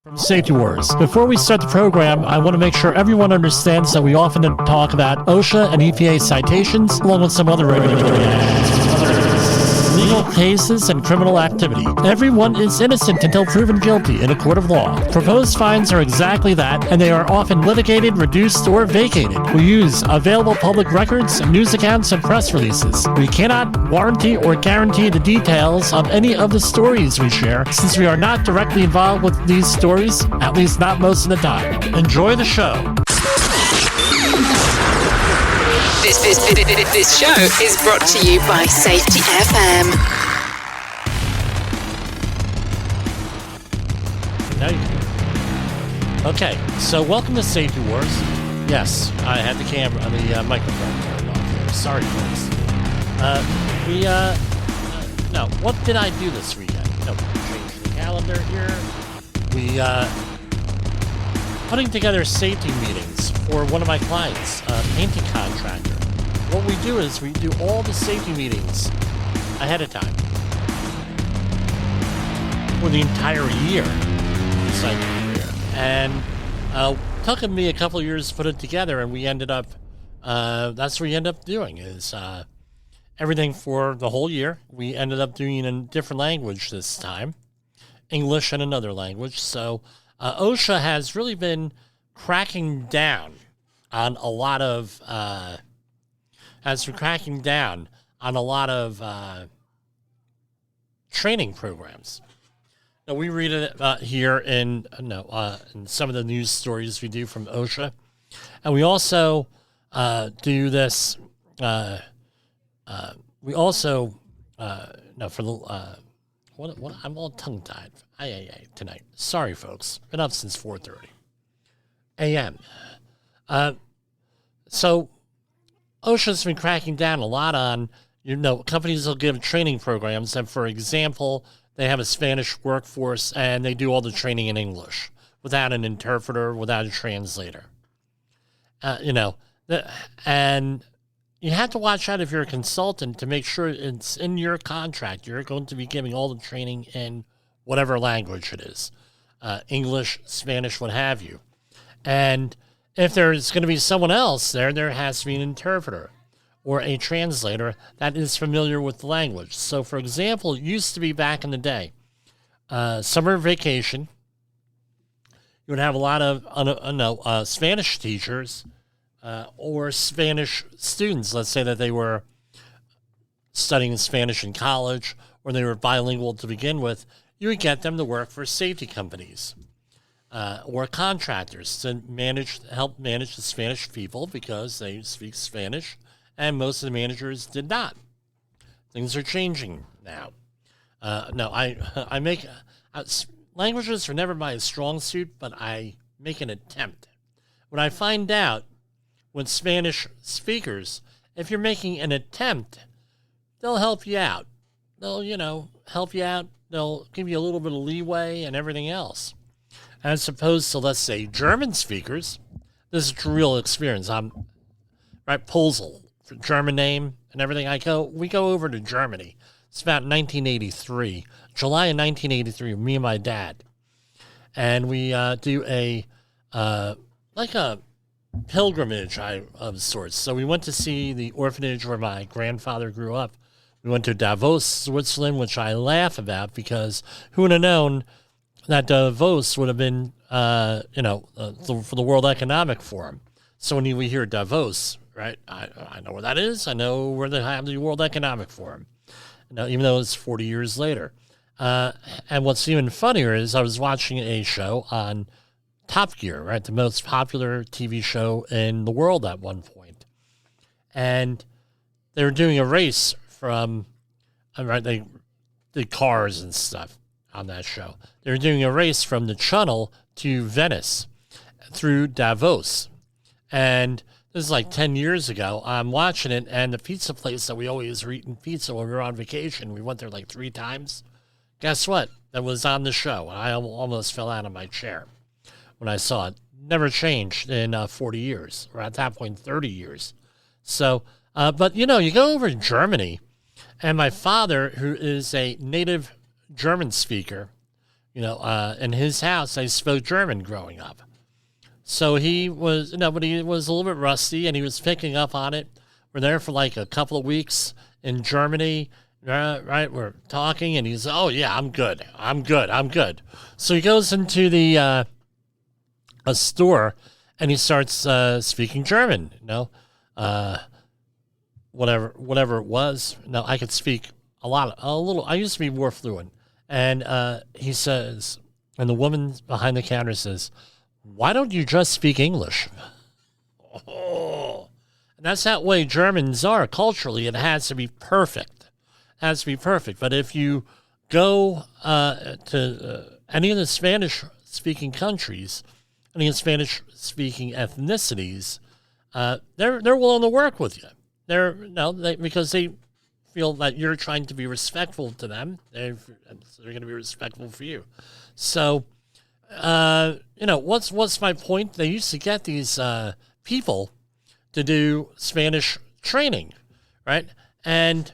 From Safety Wars. Before we start the program, I want to make sure everyone understands that we often talk about OSHA and EPA citations, along with some other regulatory actions, legal cases, and criminal activity. Everyone is innocent until proven guilty in a court of law. Proposed fines are exactly that, and they are often litigated, reduced, or vacated. We use available public records, news accounts, and press releases. We cannot warranty or guarantee the details of any of the stories we share, since we are not directly involved with these stories, at least not most of the time. Enjoy the show. This show is brought to you by Safety FM. Okay, so welcome to Safety Wars. Yes, I had the microphone turned off there. Sorry, folks. No, what did I do this weekend? No, change the calendar here. We, putting together safety meetings for one of my clients, a painting contractor. What we do is we do all the safety meetings ahead of time for the entire year. And took me a couple of years to put it together, and we ended up, that's what we ended up doing is everything for the whole year. We ended up doing in a different language this time, English and another language. So OSHA has really been cracking down on a lot of training programs. Now, we read it here in some of the news stories we do from OSHA, and we also do this. I'm all tongue-tied tonight. Sorry, folks. Been up since 4:30 a.m. So OSHA's been cracking down a lot on, companies will give training programs, and for example, they have a Spanish workforce and they do all the training in English without an interpreter, without a translator. And you have to watch out if you're a consultant to make sure it's in your contract. You're going to be giving all the training in whatever language it is, English, Spanish, what have you. And if there's going to be someone else there has to be an interpreter or a translator that is familiar with the language. So, for example, it used to be back in the day, summer vacation, you would have a lot of Spanish teachers or Spanish students. Let's say that they were studying Spanish in college or they were bilingual to begin with. You would get them to work for safety companies or contractors to help manage the Spanish people because they speak Spanish, and most of the managers did not. Things are changing now. Languages are never my strong suit, but I make an attempt. When I find out with Spanish speakers, if you're making an attempt, they'll help you out. They'll, help you out. They'll give you a little bit of leeway and everything else. As opposed to, let's say, German speakers. This is a real experience. Pulsel, German name and everything. We go over to Germany. It's about 1983, July of 1983, me and my dad. And we do a pilgrimage of sorts. So we went to see the orphanage where my grandfather grew up. We went to Davos, Switzerland, which I laugh about because who would have known that Davos would have been, for the World Economic Forum. So when we hear Davos, right, I know where that is. I know where they have the World Economic Forum, even though it's 40 years later. And what's even funnier is I was watching a show on Top Gear, right, the most popular TV show in the world at one point. And they were doing a race from, they did cars and stuff on that show. They were doing a race from the Channel to Venice through Davos. And this is like 10 years ago. I'm watching it, and the pizza place that we always were eating pizza when we were on vacation, we went there like 3 times. Guess what? That was on the show. I almost fell out of my chair when I saw it. Never changed in 40 years, or at that point, 30 years. So, but you go over to Germany, and my father, who is a native German speaker, in his house, they spoke German growing up. So he was, but he was a little bit rusty, and he was picking up on it. We're there for like a couple of weeks in Germany, right? We're talking, and he's, oh yeah, I'm good. So he goes into the a store, and he starts speaking German. Whatever it was. No, I could speak a little. I used to be more fluent, and he says, and the woman behind the counter says, "Why don't you just speak English?" Oh, and that's that way Germans are culturally. It has to be perfect. But if you go to any of the Spanish-speaking countries, any of the Spanish-speaking ethnicities, they're willing to work with you. Because they feel that you're trying to be respectful to them. They're going to be respectful for you. So. What's my point? They used to get these people to do Spanish training, right? And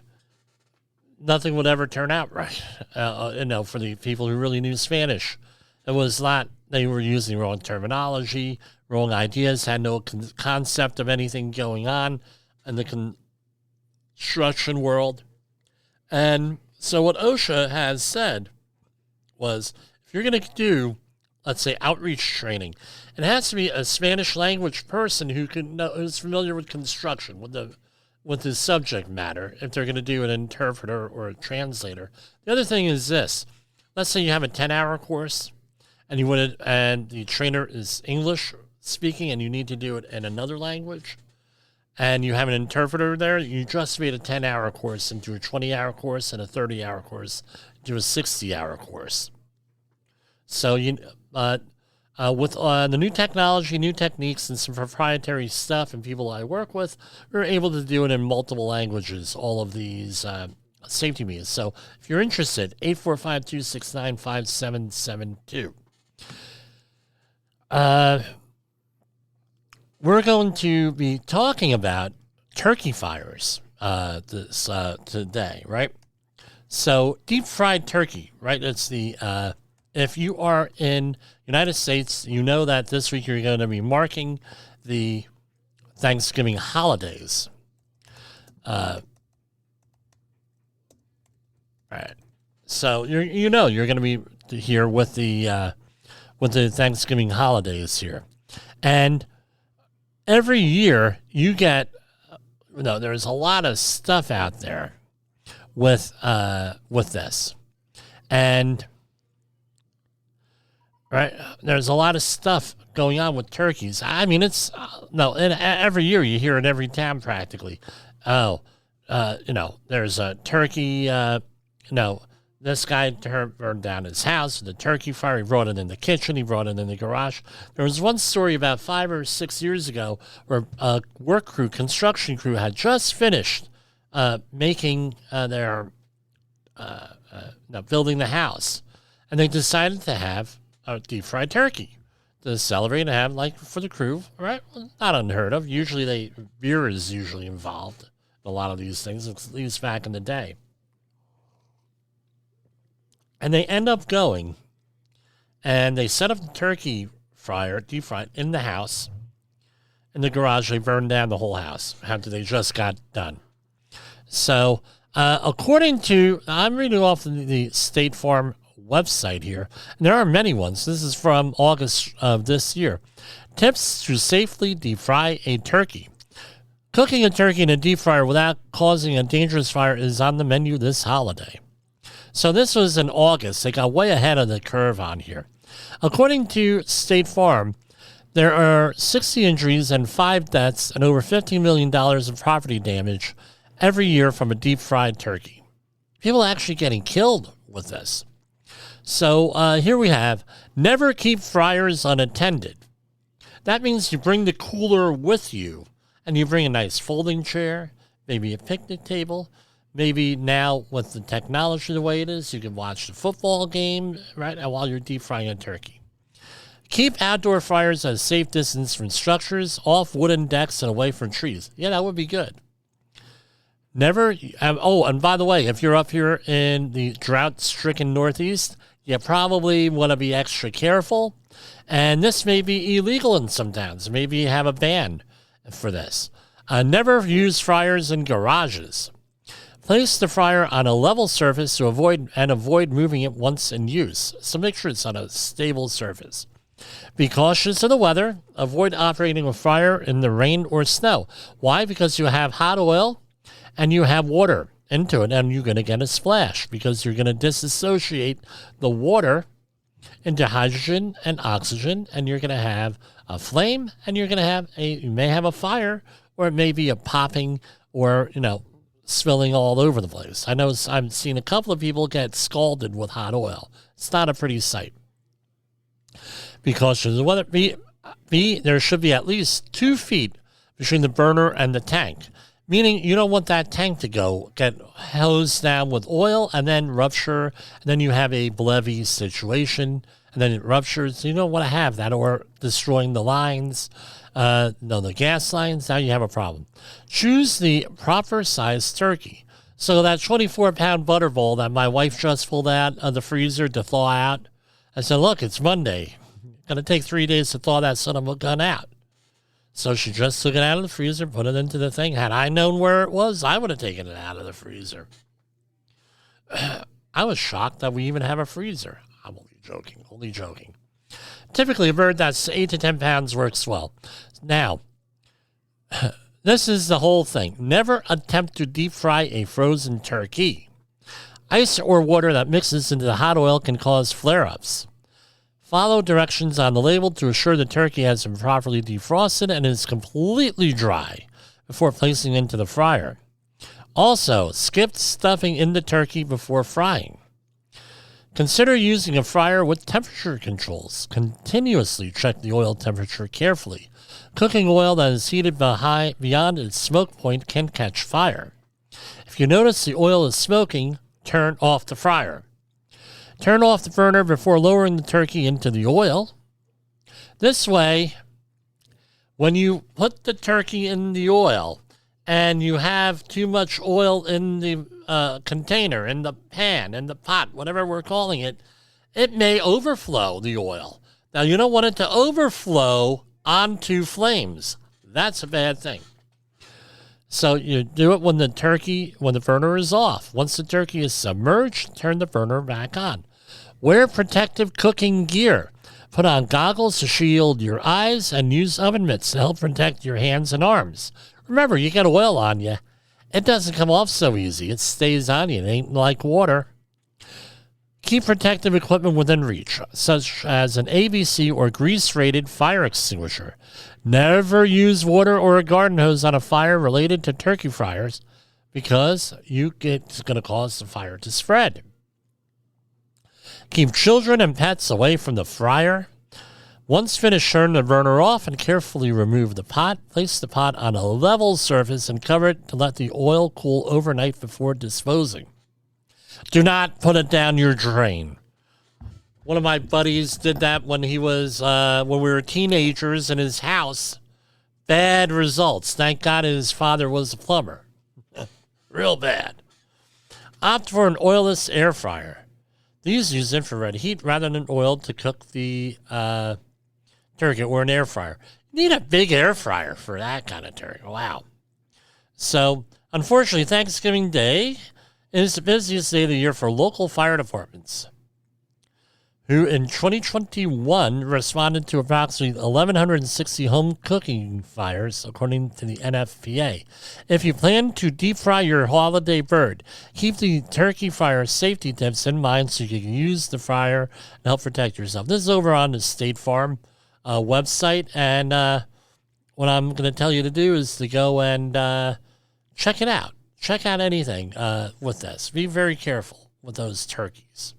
nothing would ever turn out right, for the people who really knew Spanish. It was not, they were using wrong terminology, wrong ideas, had no concept of anything going on in the construction world. And so what OSHA has said was, if you're going to do, let's say, outreach training, it has to be a Spanish language person who's familiar with construction, with the subject matter, if they're going to do an interpreter or a translator. The other thing is this. Let's say you have a 10-hour course, and the trainer is English speaking, and you need to do it in another language, and you have an interpreter there. You just made a 10-hour course into a 20-hour course and a 30-hour course into a 60-hour course. So with the new technology, new techniques, and some proprietary stuff and people I work with, we're able to do it in multiple languages, all of these safety means. So if you're interested, 845-269-5772. We're going to be talking about turkey fires today, right? So deep fried turkey, right? It's the... if you are in United States, you know that this week you're going to be marking the Thanksgiving holidays. Right. So you're going to be here with the Thanksgiving holidays here, and every year you get, there's a lot of stuff out there with this, and. Right, there's a lot of stuff going on with turkeys. I mean, every year you hear in every town practically. There's a turkey. This guy burned down his house with a turkey fire. He brought it in the kitchen. He brought it in the garage. There was one story about 5 or 6 years ago where a construction crew, had just finished making their building the house, and they decided to have a deep fried turkey to celebrate and have, like, for the crew, right? Well, not unheard of. Usually beer is usually involved in a lot of these things, at least back in the day. And they end up going, and they set up the turkey fryer, deep fried, in the house. In the garage, they burned down the whole house after they just got done. So, according to, I'm reading off the State Farm website here, and there are many ones. This is from August of this year. Tips to safely deep fry a turkey. Cooking a turkey in a deep fryer without causing a dangerous fire is on the menu this holiday. So this was in August. They got way ahead of the curve on here. According to State Farm, there are 60 injuries and 5 deaths and over $15 million of property damage every year from a deep fried turkey. People actually getting killed with this. So here we have, never keep fryers unattended. That means you bring the cooler with you, and you bring a nice folding chair, maybe a picnic table. Maybe now with the technology the way it is, you can watch the football game, right, while you're deep frying a turkey. Keep outdoor fryers at a safe distance from structures, off wooden decks, and away from trees. Yeah, that would be good. Never, and by the way, if you're up here in the drought-stricken Northeast, you probably want to be extra careful. And this may be illegal in some towns. Maybe you have a ban for this. Never use fryers in garages. Place the fryer on a level surface to avoid moving it once in use. So make sure it's on a stable surface. Be cautious of the weather. Avoid operating a fryer in the rain or snow. Why? Because you have hot oil and you have water into it, and you're going to get a splash because you're going to disassociate the water into hydrogen and oxygen, and you're going to have a flame, and you may have a fire, or it may be a popping or, spilling all over the place. I know I've seen a couple of people get scalded with hot oil. It's not a pretty sight. Be cautious of the weather. There should be at least 2 feet between the burner and the tank, meaning you don't want that tank to get hosed down with oil and then rupture, and then you have a Blevy situation, and then it ruptures. You don't want to have that, or destroying the lines, the gas lines. Now you have a problem. Choose the proper size turkey. So that 24-pound butter bowl that my wife just pulled out of the freezer to thaw out, I said, look, it's Monday. It's going to take 3 days to thaw that son of a gun out. So she just took it out of the freezer, put it into the thing. Had I known where it was, I would have taken it out of the freezer. I was shocked that we even have a freezer. I'm only joking. Typically, a bird that's 8 to 10 pounds works well. Now, this is the whole thing. Never attempt to deep fry a frozen turkey. Ice or water that mixes into the hot oil can cause flare-ups. Follow directions on the label to assure the turkey has been properly defrosted and is completely dry before placing into the fryer. Also, skip stuffing in the turkey before frying. Consider using a fryer with temperature controls. Continuously check the oil temperature carefully. Cooking oil that is heated beyond its smoke point can catch fire. If you notice the oil is smoking, turn off the fryer. Turn off the burner before lowering the turkey into the oil. This way, when you put the turkey in the oil and you have too much oil in the container, in the pan, in the pot, whatever we're calling it, it may overflow the oil. Now, you don't want it to overflow onto flames. That's a bad thing. So you do it when the burner is off. Once the turkey is submerged, turn the burner back on. Wear protective cooking gear. Put on goggles to shield your eyes and use oven mitts to help protect your hands and arms. Remember, you got oil on you. It doesn't come off so easy. It stays on you. It ain't like water. Keep protective equipment within reach, such as an ABC or grease-rated fire extinguisher. Never use water or a garden hose on a fire related to turkey fryers because it's going to cause the fire to spread. Keep children and pets away from the fryer. Once finished, turn the burner off and carefully remove the pot. Place the pot on a level surface and cover it to let the oil cool overnight before disposing. Do not put it down your drain. One of my buddies did that when we were teenagers in his house. Bad results. Thank God his father was a plumber. Real bad. Opt for an oilless air fryer. These use infrared heat rather than oil to cook the turkey, or an air fryer. You need a big air fryer for that kind of turkey. Wow. So, unfortunately, Thanksgiving Day is the busiest day of the year for local fire departments, who in 2021 responded to approximately 1,160 home cooking fires, according to the NFPA. If you plan to deep fry your holiday bird, keep the turkey fryer safety tips in mind so you can use the fryer and help protect yourself. This is over on the State Farm website, and what I'm going to tell you to do is to go and check it out. Check out anything with this. Be very careful with those turkeys.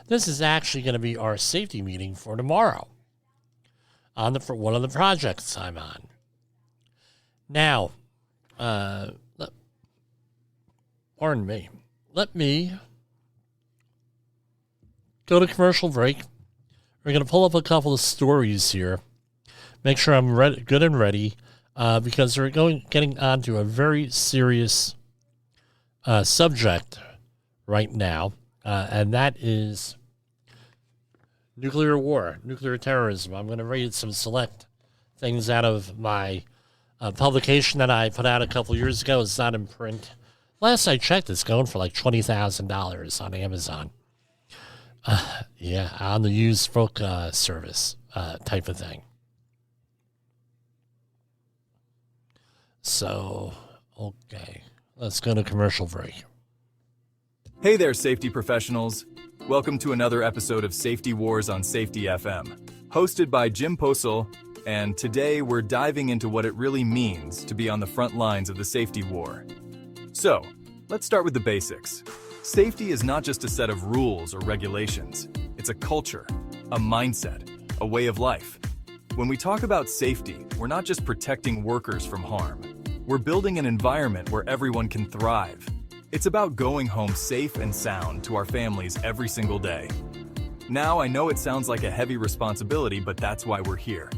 This is actually going to be our safety meeting for tomorrow for one of the projects I'm on. Now, pardon me. Let me go to commercial break. We're going to pull up a couple of stories here. Make sure I'm good and ready because we're getting on to a very serious subject right now, and that is nuclear war, nuclear terrorism. I'm going to read some select things out of my publication that I put out a couple years ago. It's not in print. Last I checked, it's going for like $20,000 on Amazon. On the used book service type of thing. So, okay, let's go to commercial break. Hey there, safety professionals. Welcome to another episode of Safety Wars on Safety FM, hosted by Jim Posel, and today we're diving into what it really means to be on the front lines of the safety war. So, let's start with the basics. Safety is not just a set of rules or regulations. It's a culture, a mindset, a way of life. When we talk about safety, we're not just protecting workers from harm. We're building an environment where everyone can thrive. It's about going home safe and sound to our families every single day. Now, I know it sounds like a heavy responsibility, but that's why we're here.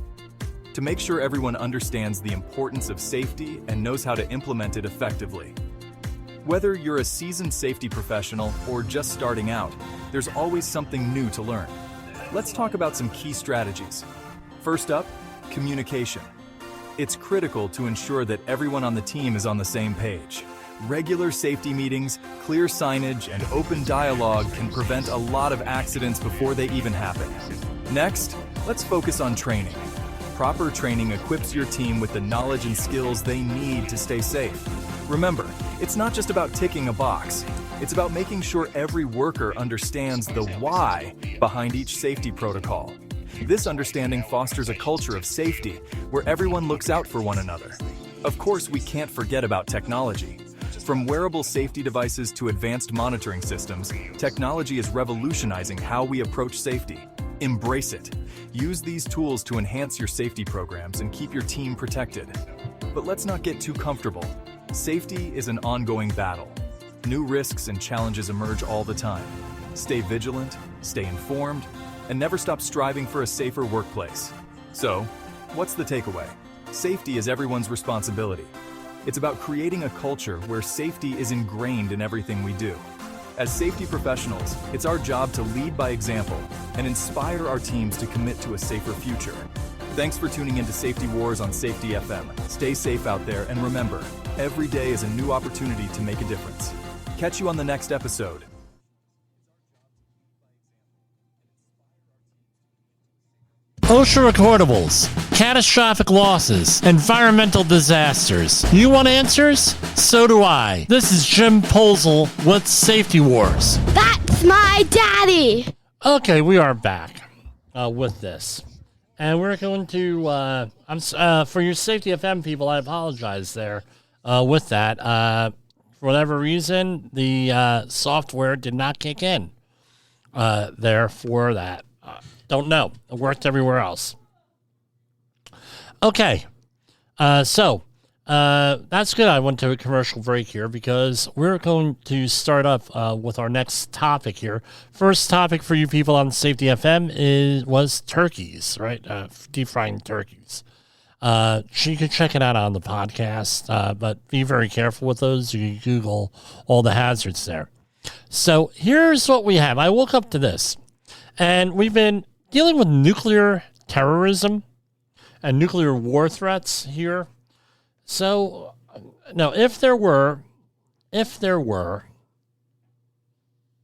To make sure everyone understands the importance of safety and knows how to implement it effectively. Whether you're a seasoned safety professional or just starting out, there's always something new to learn. Let's talk about some key strategies. First up, communication. It's critical to ensure that everyone on the team is on the same page. Regular safety meetings, clear signage, and open dialogue can prevent a lot of accidents before they even happen. Next, let's focus on training. Proper training equips your team with the knowledge and skills they need to stay safe. Remember, it's not just about ticking a box. It's about making sure every worker understands the why behind each safety protocol. This understanding fosters a culture of safety where everyone looks out for one another. Of course, we can't forget about technology. From wearable safety devices to advanced monitoring systems, technology is revolutionizing how we approach safety. Embrace it. Use these tools to enhance your safety programs and keep your team protected. But let's not get too comfortable. Safety is an ongoing battle. New risks and challenges emerge all the time. Stay vigilant, stay informed, and never stop striving for a safer workplace. So, what's the takeaway? Safety is everyone's responsibility. It's about creating a culture where safety is ingrained in everything we do. As safety professionals, it's our job to lead by example and inspire our teams to commit to a safer future. Thanks for tuning into Safety Wars on Safety FM. Stay safe out there, and remember, every day is a new opportunity to make a difference. Catch you on the next episode. OSHA recordables, catastrophic losses, environmental disasters. You want answers? So do I. This is Jim Posel with Safety Wars. That's my daddy! Okay, we are back with this. And we're going to, for your Safety FM people, I apologize there with that. For whatever reason, the software did not kick in there for that. Don't know. It worked everywhere else. Okay. So that's good. I went to a commercial break here because we're going to start up with our next topic here. First topic for you people on Safety FM was turkeys, right? Deep frying turkeys. You can check it out on the podcast, but be very careful with those. You can Google all the hazards there. So here's what we have. I woke up to this, and we've been dealing with nuclear terrorism and nuclear war threats here. So, now, if there were,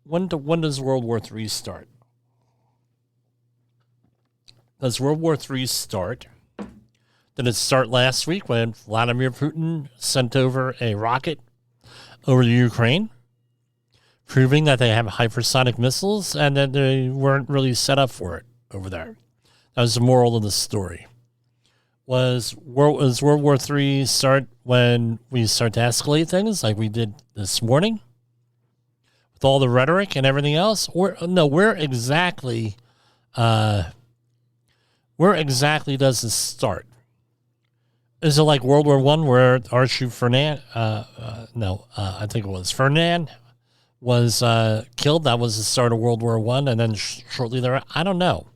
when does World War III start? Does World War III start? Did it start last week when Vladimir Putin sent over a rocket over the Ukraine, proving that they have hypersonic missiles and that they weren't really set up for it over there? That was the moral of the story. Was World War III start when we start to escalate things like we did this morning with all the rhetoric and everything else? Or no, where exactly does this start? Is it like World War I where Archduke Ferdinand? I think it was Ferdinand was killed. That was the start of World War I, and then shortly thereafter, I don't know.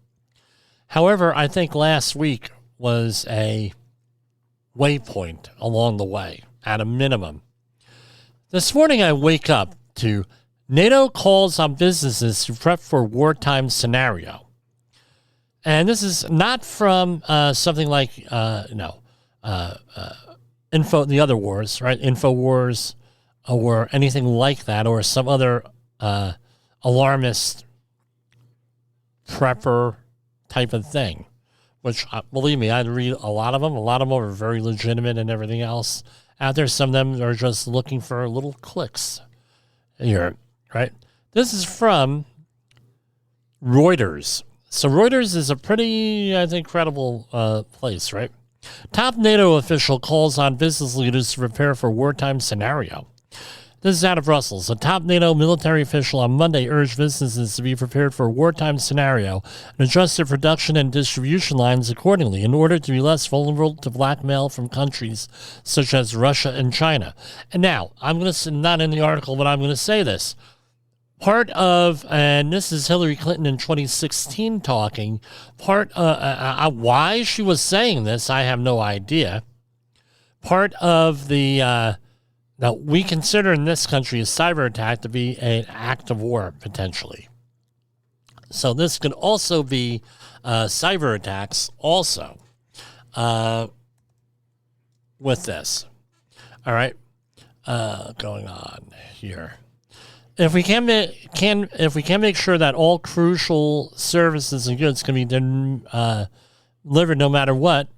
However, I think last week was a waypoint along the way, at a minimum. This morning I wake up to NATO calls on businesses to prep for wartime scenario. And this is not from something like, the other wars, right? InfoWars or anything like that, or some other alarmist prepper type of thing, which, believe me, I'd read a lot of them. A lot of them are very legitimate and everything else out there. Some of them are just looking for little clicks here, right? This is from Reuters. So Reuters is a pretty, I think, credible place, right? Top NATO official calls on business leaders to prepare for wartime scenario. This is out of Brussels. A top NATO military official on Monday urged businesses to be prepared for a wartime scenario and adjust their production and distribution lines accordingly in order to be less vulnerable to blackmail from countries such as Russia and China. And now, I'm going to, not in the article, but I'm going to say this. Part of, and this is Hillary Clinton in 2016 talking, why she was saying this, I have no idea. Part of the, now, we consider in this country a cyber attack to be an act of war, potentially. So this could also be cyber attacks also with this. All right, going on here. If we can make sure that all crucial services and goods can be delivered no matter what,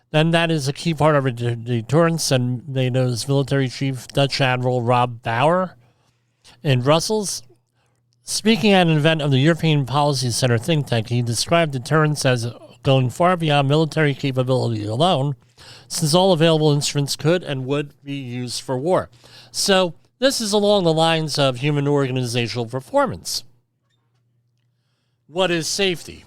then that is a key part of our deterrence. And NATO's military chief, Dutch Admiral Rob Bauer, in Brussels, speaking at an event of the European Policy Center think tank, he described deterrence as going far beyond military capability alone, since all available instruments could and would be used for war. So this is along the lines of human organizational performance. What is safety?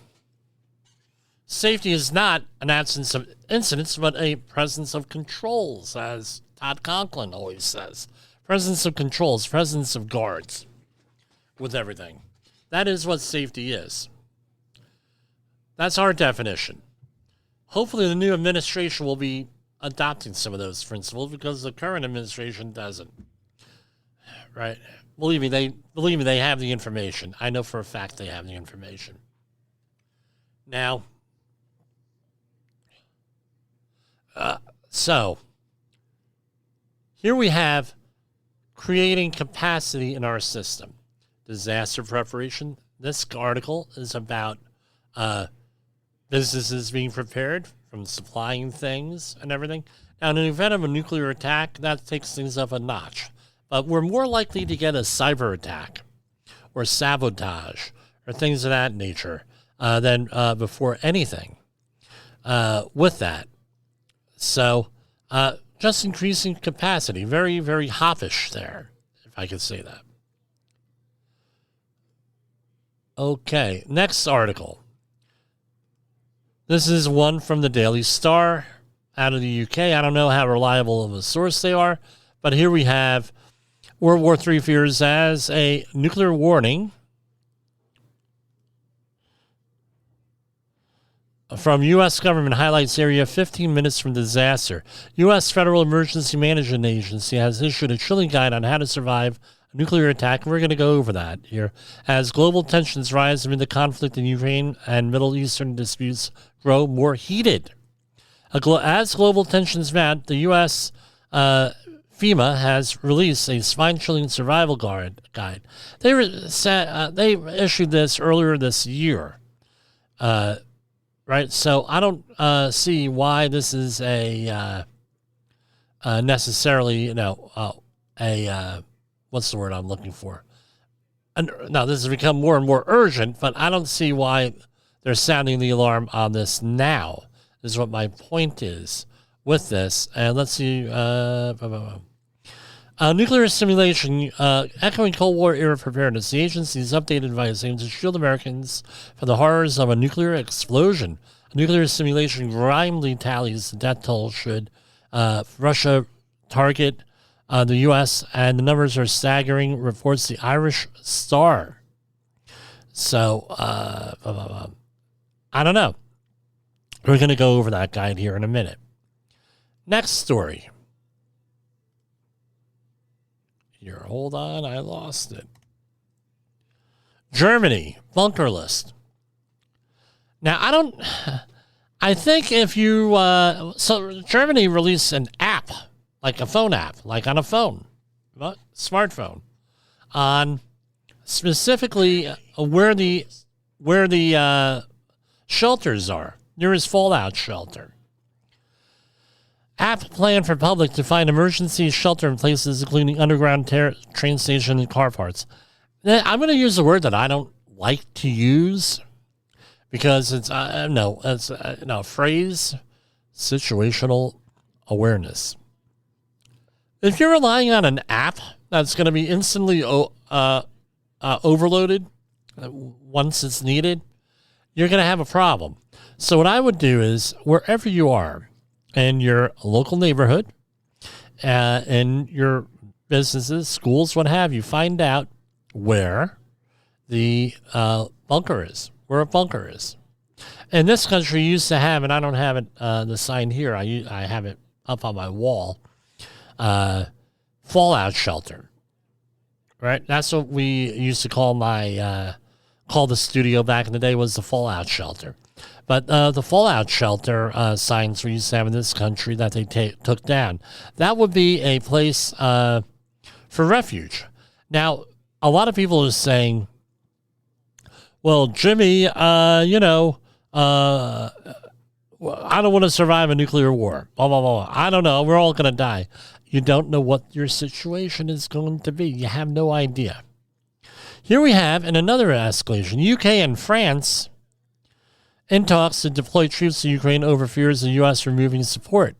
Safety is not an absence of incidents, but a presence of controls, as Todd Conklin always says. Presence of controls, presence of guards with everything. That is what safety is. That's our definition. Hopefully the new administration will be adopting some of those principles because the current administration doesn't. Right? Believe me, they have the information. I know for a fact they have the information. Now, so here we have creating capacity in our system. Disaster preparation. This article is about businesses being prepared from supplying things and everything. Now, in the event of a nuclear attack, that takes things up a notch. But we're more likely to get a cyber attack or sabotage or things of that nature than before anything with that. So just increasing capacity. Very, very hoppish there, if I could say that. Okay, next article. This is one from the Daily Star out of the UK. I don't know how reliable of a source they are, but here we have World War III fears as a nuclear warning from U.S. government highlights area 15 minutes from disaster. U.S. Federal Emergency Management Agency has issued a chilling guide on how to survive a nuclear attack, and we're going to go over that here. As global tensions rise amid the conflict in Ukraine and Middle Eastern disputes grow more heated. As global tensions mount, the U.S. FEMA has released a spine-chilling survival guide. They issued this earlier this year. Right, so I don't see why this is a necessarily, what's the word I'm looking for? Now, this has become more and more urgent, but I don't see why they're sounding the alarm on this now, is what my point is with this. And let's see. Nuclear simulation, echoing Cold War era preparedness. The agency's updated advice aims to shield Americans from the horrors of a nuclear explosion. A nuclear simulation grimly tallies the death toll should Russia target the U.S., and the numbers are staggering, reports the Irish Star. So, I don't know. We're going to go over that guide here in a minute. Next story. Here, hold on, I lost it. Germany, bunker list. Now, I think if you, so Germany released an app, like a phone app, like on a phone, smartphone, on specifically where the shelters are, nearest fallout shelter. App planned for public to find emergency shelter in places including underground train station and car parts. I'm going to use a word that I don't like to use because it's a phrase, situational awareness. If you're relying on an app that's going to be instantly overloaded once it's needed, you're going to have a problem. So what I would do is, wherever you are in your local neighborhood, in your businesses, schools, what have you, find out where the bunker is, where a bunker is. In this country, you used to have, and I don't have it the sign here, I have it up on my wall, fallout shelter. Right? That's what we used to call call the studio back in the day, was the fallout shelter. But the fallout shelter signs we used to have in this country that they took down, that would be a place for refuge. Now, a lot of people are saying, well, Jimmy, I don't want to survive a nuclear war. Blah, blah, blah. I don't know. We're all going to die. You don't know what your situation is going to be. You have no idea. Here we have, in another escalation, UK and France in talks to deploy troops to Ukraine over fears of the U.S. removing support.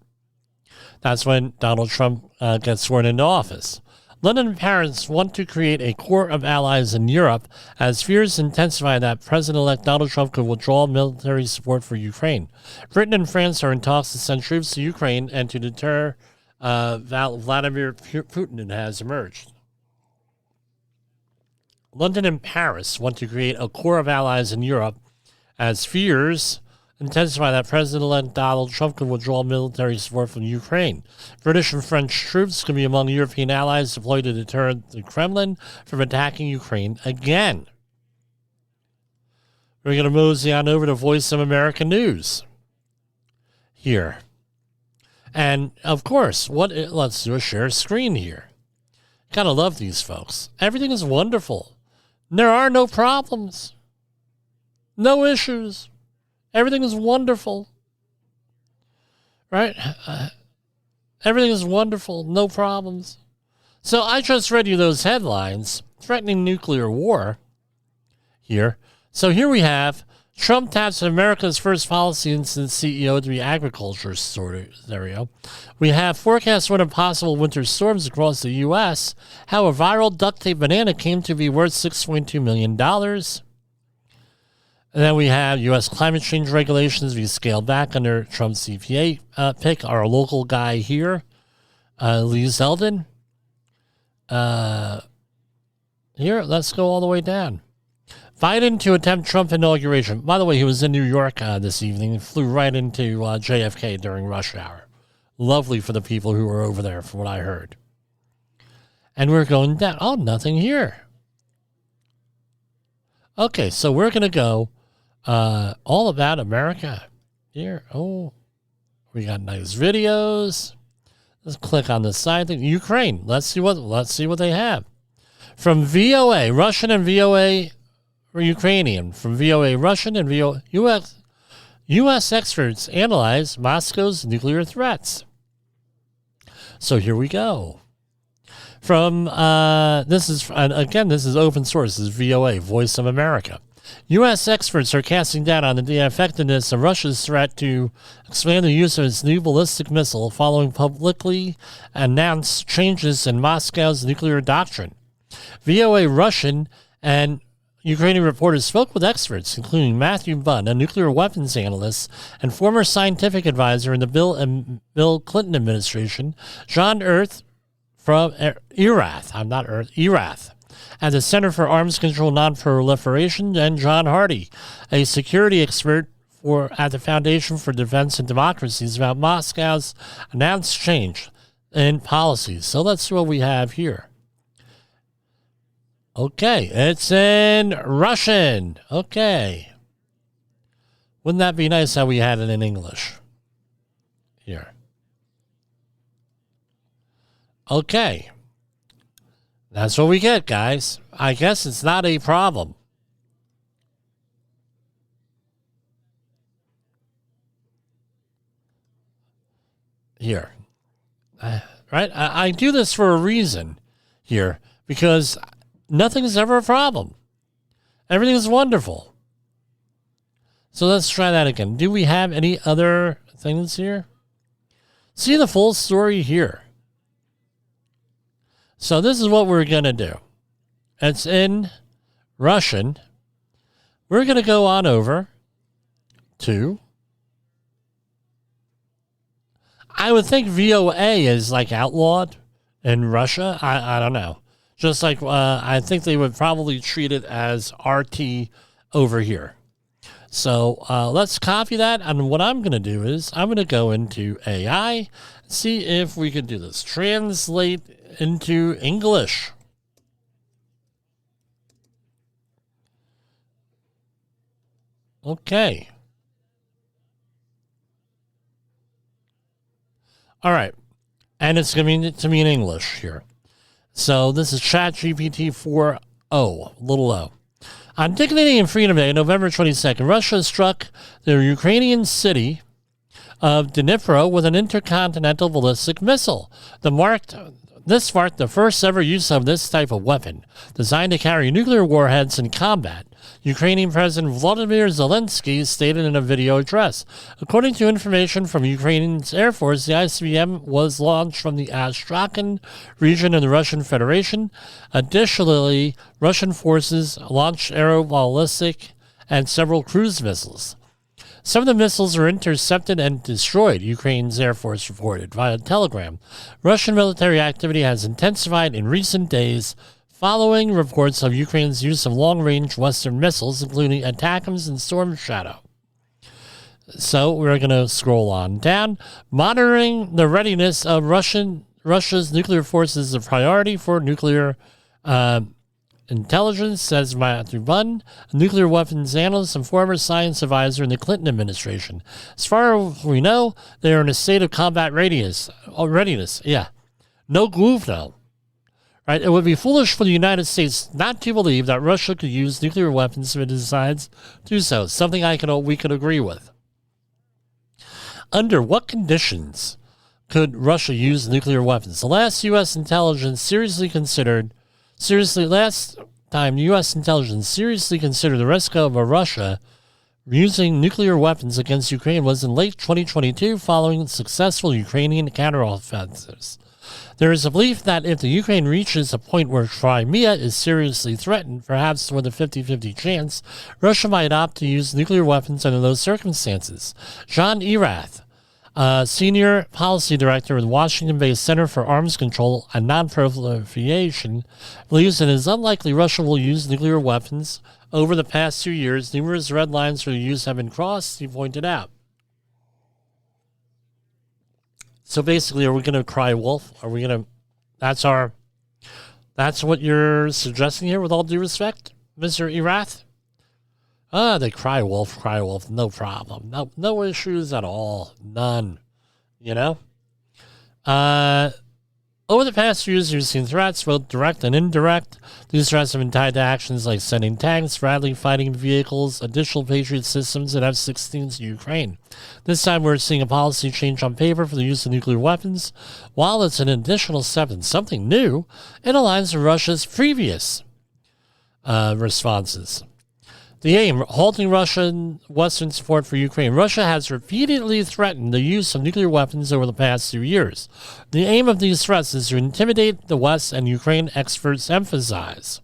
That's when Donald Trump gets sworn into office. London and Paris want to create a core of allies in Europe as fears intensify that President-elect Donald Trump could withdraw military support for Ukraine. Britain and France are in talks to send troops to Ukraine and to deter Vladimir Putin has emerged. London and Paris want to create a core of allies in Europe as fears intensify that President-elect Donald Trump could withdraw military support from Ukraine. British and French troops could be among European allies deployed to deter the Kremlin from attacking Ukraine again. We're going to mosey on over to Voice of America News here. And, of course, let's do a share screen here. Gotta love these folks. Everything is wonderful. There are no problems. No issues. Everything is wonderful. Right? Everything is wonderful. No problems. So I just read you those headlines threatening nuclear war here. So here we have Trump taps America's first policy incident CEO to be agriculture scenario. We have forecasts for possible winter storms across the U.S. How a viral duct tape banana came to be worth $6.2 million. And then we have U.S. climate change regulations be scaled back under Trump's EPA pick. Our local guy here, Lee Zeldin. Here, let's go all the way down. Biden to attempt Trump inauguration. By the way, he was in New York this evening and flew right into JFK during rush hour. Lovely for the people who were over there, from what I heard. And we're going down. Oh, nothing here. Okay, so we're going to go all about America here. Oh, we got nice videos. Let's click on the side thing. Ukraine. Let's see what they have. From VOA, Russian and VOA or Ukrainian. From VOA, Russian and VOA, U.S. experts analyze Moscow's nuclear threats. So here we go. From this is open source. This is VOA, Voice of America. U.S. experts are casting doubt on the effectiveness of Russia's threat to expand the use of its new ballistic missile following publicly announced changes in Moscow's nuclear doctrine. VOA Russian and Ukrainian reporters spoke with experts, including Matthew Bunn, a nuclear weapons analyst and former scientific advisor in the Bill Clinton administration, John Earth from Erath, at the Center for Arms Control Non-Proliferation, and John Hardy, a security expert at the Foundation for Defense and Democracies, about Moscow's announced change in policies. So let's see what we have here. Okay, it's in Russian. Okay. Wouldn't that be nice how we had it in English? Here. Okay. That's what we get, guys. I guess it's not a problem. Here. Right? I do this for a reason here because nothing's ever a problem. Everything's wonderful. So let's try that again. Do we have any other things here? See the full story here. So this is what we're going to do. It's in Russian. We're going to go on over to, I would think VOA is like outlawed in Russia. I don't know. Just like I think they would probably treat it as RT over here. So let's copy that. And what I'm going to do is I'm going to go into AI, see if we can do this. Translate into English. Okay. All right. And it's going to be in English here. So this is ChatGPT 4.0, little o. On Dignity and Freedom Day, November 22nd, Russia struck the Ukrainian city of Dnipro with an intercontinental ballistic missile. This marked the first ever use of this type of weapon, designed to carry nuclear warheads in combat, Ukrainian President Volodymyr Zelensky stated in a video address. According to information from Ukraine's Air Force, the ICBM was launched from the Astrakhan region in the Russian Federation. Additionally, Russian forces launched aeroballistic and several cruise missiles. Some of the missiles were intercepted and destroyed, Ukraine's Air Force reported via Telegram. Russian military activity has intensified in recent days following reports of Ukraine's use of long-range Western missiles, including ATACMS and Storm Shadow. So we're going to scroll on down. Monitoring the readiness of Russia's nuclear forces is a priority for nuclear intelligence, says Matthew Bunn, a nuclear weapons analyst and former science advisor in the Clinton administration. As far as we know, they are in a state of combat readiness. Yeah. No guvno. Right? It would be foolish for the United States not to believe that Russia could use nuclear weapons if it decides to do so. Something we could agree with. Under what conditions could Russia use nuclear weapons? The last U.S. intelligence last time U.S. intelligence seriously considered the risk of Russia using nuclear weapons against Ukraine was in late 2022 following successful Ukrainian counteroffensives. There is a belief that if the Ukraine reaches a point where Crimea is seriously threatened, perhaps with a 50-50 chance, Russia might opt to use nuclear weapons under those circumstances. John Erath, Senior Policy Director of the Washington-based Center for Arms Control and Non-Proliferation, believes it is unlikely Russia will use nuclear weapons. Over the past 2 years, numerous red lines for use have been crossed, he pointed out. So basically, are we going to cry wolf? Are we going to... That's what you're suggesting here, with all due respect, Mr. Erath? They cry wolf, no problem. No issues at all. None. You know? Over the past few years, we've seen threats, both direct and indirect. These threats have been tied to actions like sending tanks, Bradley fighting vehicles, additional Patriot systems, and F-16s to Ukraine. This time, we're seeing a policy change on paper for the use of nuclear weapons. While it's an additional step in something new, it aligns with Russia's previous responses. The aim, halting Russian Western support for Ukraine. Russia has repeatedly threatened the use of nuclear weapons over the past 2 years. The aim of these threats is to intimidate the West, and Ukraine experts emphasize.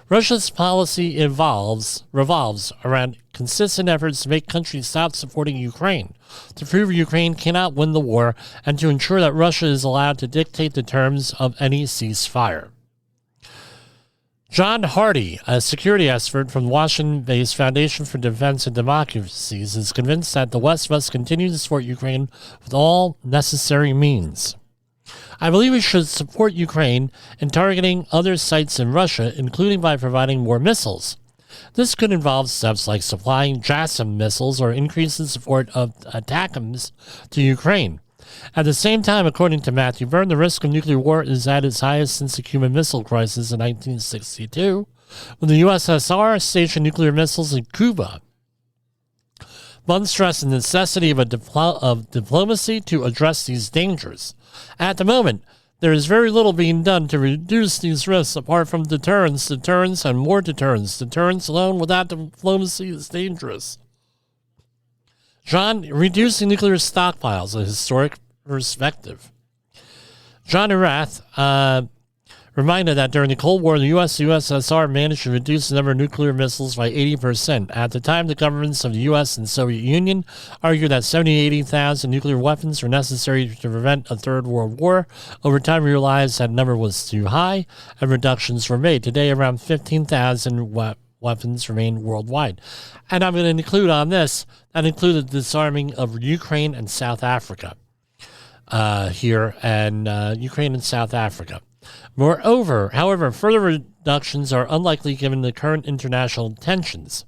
Russia's policy revolves around consistent efforts to make countries stop supporting Ukraine, to prove Ukraine cannot win the war, and to ensure that Russia is allowed to dictate the terms of any ceasefire. John Hardy, a security expert from the Washington-based Foundation for Defense and Democracies, is convinced that the West must continue to support Ukraine with all necessary means. I believe we should support Ukraine in targeting other sites in Russia, including by providing more missiles. This could involve steps like supplying JASSM missiles or increasing support of ATACMS to Ukraine. At the same time, according to Matthew Byrne, the risk of nuclear war is at its highest since the Cuban Missile Crisis in 1962, when the USSR stationed nuclear missiles in Cuba. Bunn stressed the necessity of diplomacy to address these dangers. At the moment, there is very little being done to reduce these risks apart from deterrence, and more deterrence. Deterrence alone without diplomacy is dangerous. John, reducing nuclear stockpiles, a historic perspective. John Erath reminded that during the Cold War, the U.S. and USSR managed to reduce the number of nuclear missiles by 80%. At the time, the governments of the U.S. and Soviet Union argued that 80,000 nuclear weapons were necessary to prevent a Third World War. Over time, we realized that number was too high, and reductions were made. Today, around 15,000 weapons remain worldwide. And I'm going to include on this, that included the disarming of Ukraine and South Africa. Ukraine and South Africa. Moreover, however, further reductions are unlikely given the current international tensions.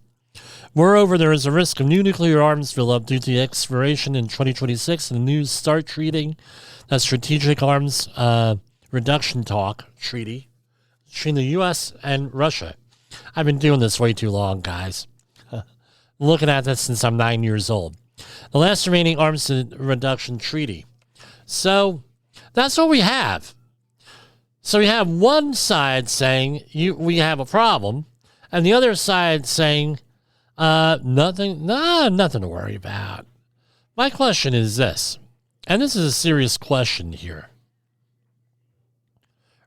Moreover, there is a risk of new nuclear arms buildup due to the expiration in 2026 of the new START treaty, the Strategic Arms Reduction Talk treaty between the U.S. and Russia. I've been doing this way too long, guys. Looking at this since I'm 9 years old. The last remaining arms reduction treaty. So that's what we have. So we have one side saying we have a problem, and the other side saying nothing to worry about. My question is this, and this is a serious question here,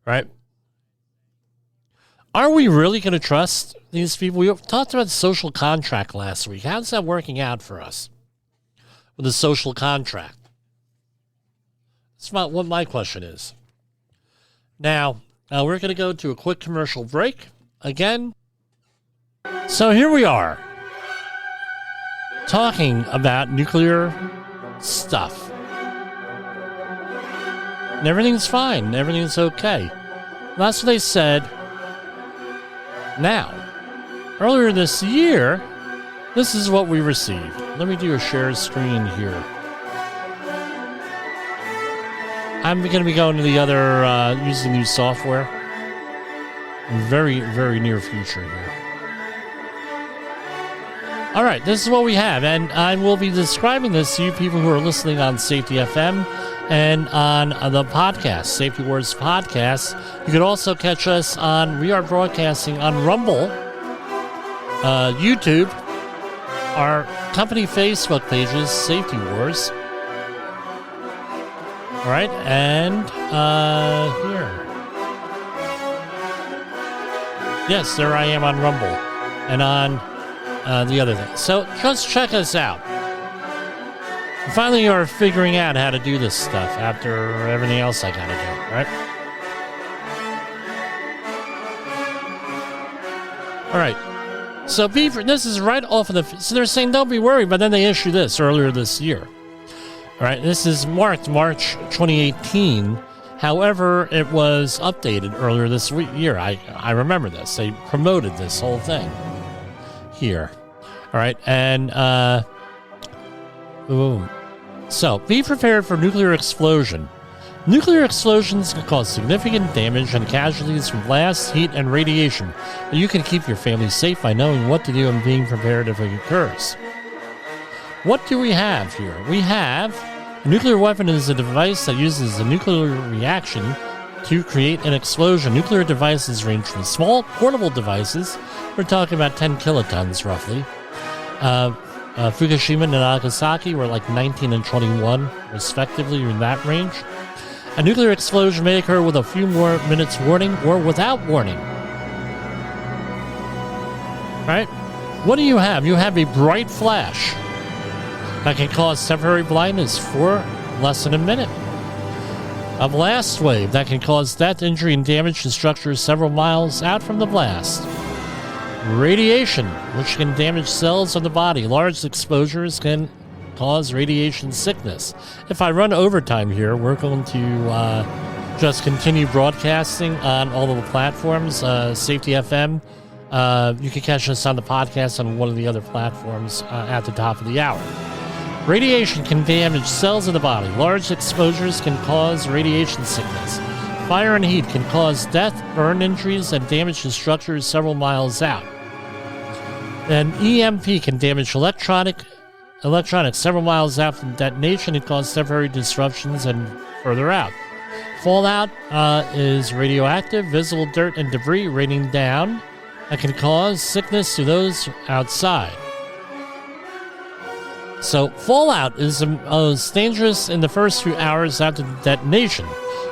right? Are we really going to trust these people? We talked about social contract last week. How's that working out for us with the social contract? That's what my question is. Now, we're going to go to a quick commercial break again. So here we are, talking about nuclear stuff. And everything's fine. Everything's okay. That's what they said. Now, earlier this year, this is what we received. Let me do a share screen here. I'm going to be going to the other, using new software in very, very near future here. All right, this is what we have, and I will be describing this to you people who are listening on Safety FM and on the podcast, Safety Wars Podcast. You can also catch us we are broadcasting on Rumble, YouTube, our company Facebook pages, Safety Wars. All right, and here. Yes, there I am on Rumble and on the other thing. So just check us out. We finally are figuring out how to do this stuff after everything else I got to do, right? All right. So this is right off of so they're saying don't be worried, but then they issued this earlier this year. All right, this is marked March 2018. However, it was updated earlier this year. I remember this. They promoted this whole thing here. All right, and boom. So, be prepared for nuclear explosion. Nuclear explosions can cause significant damage and casualties from blast, heat, and radiation. But you can keep your family safe by knowing what to do and being prepared if it occurs. What do we have here? We have a nuclear weapon is a device that uses a nuclear reaction to create an explosion. Nuclear devices range from small, portable devices, we're talking about 10 kilotons roughly. Fukushima and Nagasaki were like 19 and 21, respectively, in that range. A nuclear explosion may occur with a few more minutes warning or without warning. Right? What do you have? You have a bright flash that can cause temporary blindness for less than a minute. A blast wave that can cause death, injury, and damage to structures several miles out from the blast. Radiation, which can damage cells of the body. Large exposures can cause radiation sickness. If I run overtime here, we're going to just continue broadcasting on all of the platforms, Safety FM, You can catch us on the podcast on one of the other platforms at the top of the hour. Radiation can damage cells in the body. Large exposures can cause radiation sickness. Fire and heat can cause death, burn injuries, and damage to structures several miles out. An EMP can damage electronics several miles out from detonation and cause temporary disruptions and further out. Fallout is radioactive, visible dirt and debris raining down that can cause sickness to those outside. So fallout is most dangerous in the first few hours after the detonation,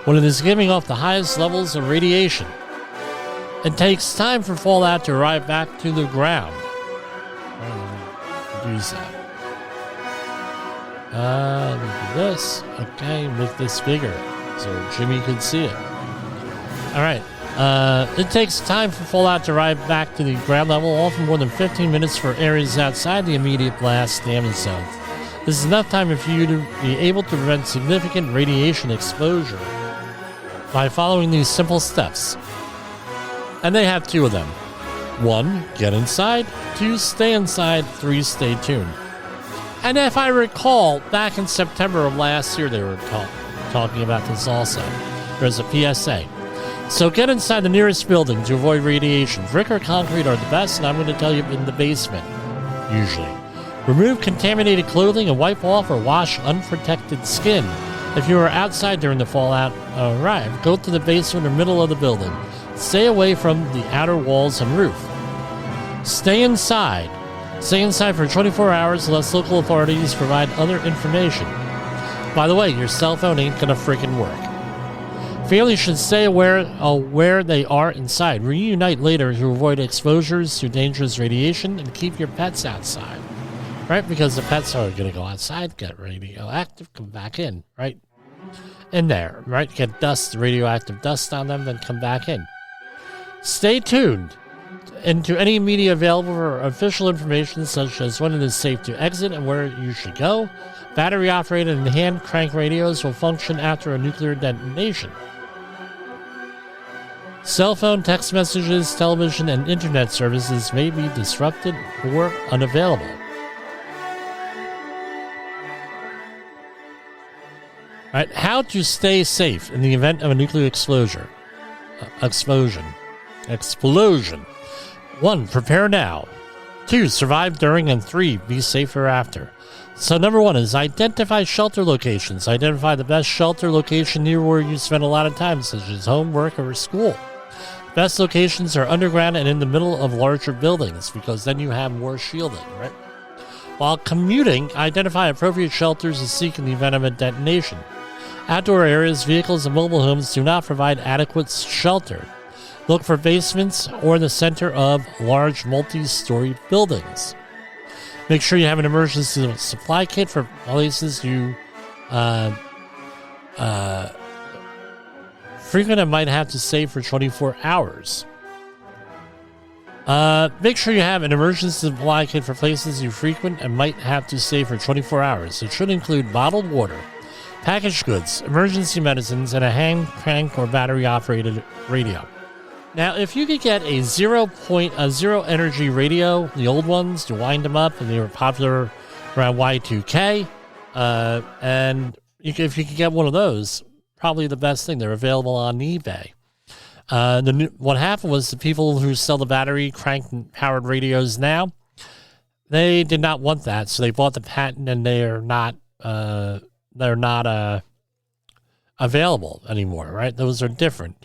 when it is giving off the highest levels of radiation. It takes time for fallout to arrive back to the ground. Use that. Let me do this. Okay, make this bigger so Jimmy can see it. All right. It takes time for fallout to arrive back to the ground level, often more than 15 minutes for areas outside the immediate blast damage zone. This is enough time for you to be able to prevent significant radiation exposure by following these simple steps. And they have 2 of them. 1, get inside. 2, stay inside. 3, stay tuned. And if I recall, back in September of last year, they were talking about this also. There's a PSA. So get inside the nearest building to avoid radiation. Brick or concrete are the best, and I'm going to tell you in the basement, usually. Remove contaminated clothing and wipe off or wash unprotected skin. If you are outside during the fallout arrive, go to the basement or middle of the building. Stay away from the outer walls and roof. Stay inside. Stay inside for 24 hours unless local authorities provide other information. By the way, your cell phone ain't gonna freaking work. Families should stay aware of where they are inside. Reunite later to avoid exposures to dangerous radiation and keep your pets outside. Right? Because the pets are gonna go outside, get radioactive, come back in, right? In there, right? Get dust, radioactive dust on them, then come back in. Stay tuned into any media available for official information such as when it is safe to exit and where you should go. Battery-operated and hand crank radios will function after a nuclear detonation. Cell phone, text messages, television, and internet services may be disrupted or unavailable. All right, how to stay safe in the event of a nuclear explosion. 1. Prepare now. 2. Survive during. And 3. Be safer after. So number 1 is identify shelter locations. Identify the best shelter location near where you spend a lot of time, such as home, work, or school. Best locations are underground and in the middle of larger buildings, because then you have more shielding, right? While commuting, identify appropriate shelters to seek in the event of a detonation. Outdoor areas, vehicles, and mobile homes do not provide adequate shelter. Look for basements or the center of large multi-story buildings. Make sure you have an emergency supply kit for places you frequent and might have to stay for 24 hours. Make sure you have an emergency supply kit for places you frequent and might have to stay for 24 hours. It should include bottled water, packaged goods, emergency medicines, and a hand crank or battery-operated radio. Now, if you could get a zero energy radio, the old ones, to wind them up, and they were popular around Y2K, and if you could get one of those, probably the best thing. They're available on eBay. What happened was the people who sell the battery crank-powered radios now, they did not want that, so they bought the patent, and they're not available anymore, right? Those are different.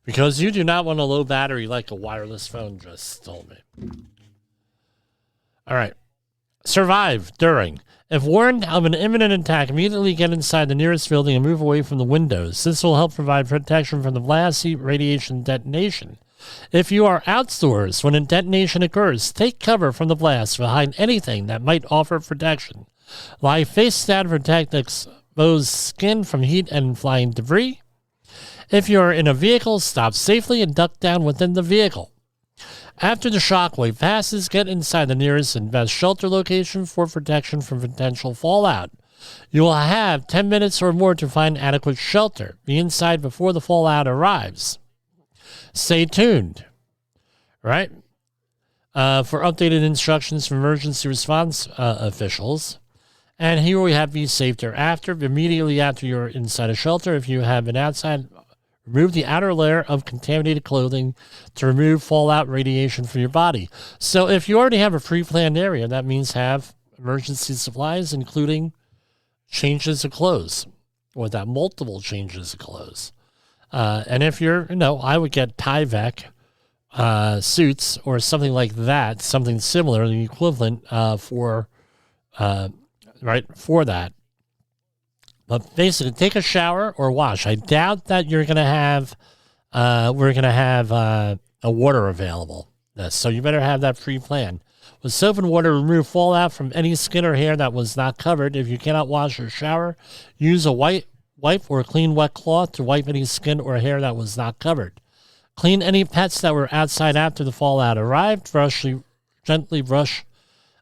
Because you do not want a low battery like a wireless phone just told me. All right. Survive during. If warned of an imminent attack, immediately get inside the nearest building and move away from the windows. This will help provide protection from the blast, heat, radiation, detonation. If you are outdoors when a detonation occurs, take cover from the blast behind anything that might offer protection. Lie face down to protect exposed skin from heat and flying debris. If you are in a vehicle, stop safely and duck down within the vehicle. After the shockwave passes, get inside the nearest and best shelter location for protection from potential fallout. You will have 10 minutes or more to find adequate shelter. Be inside before the fallout arrives. Stay tuned. right? For updated instructions from emergency response officials. And here we have be safe thereafter. Immediately after you're inside a shelter, if you have been outside, remove the outer layer of contaminated clothing to remove fallout radiation from your body. So if you already have a pre-planned area, that means have emergency supplies, including changes of clothes, or that multiple changes of clothes. And if you're, I would get Tyvek suits or something like that, something similar, the equivalent for that. But basically, take a shower or wash. I doubt that you're going to have, a water available. So you better have that pre-planned. With soap and water, remove fallout from any skin or hair that was not covered. If you cannot wash or shower, use a wipe or a clean wet cloth to wipe any skin or hair that was not covered. Clean any pets that were outside after the fallout arrived. Gently brush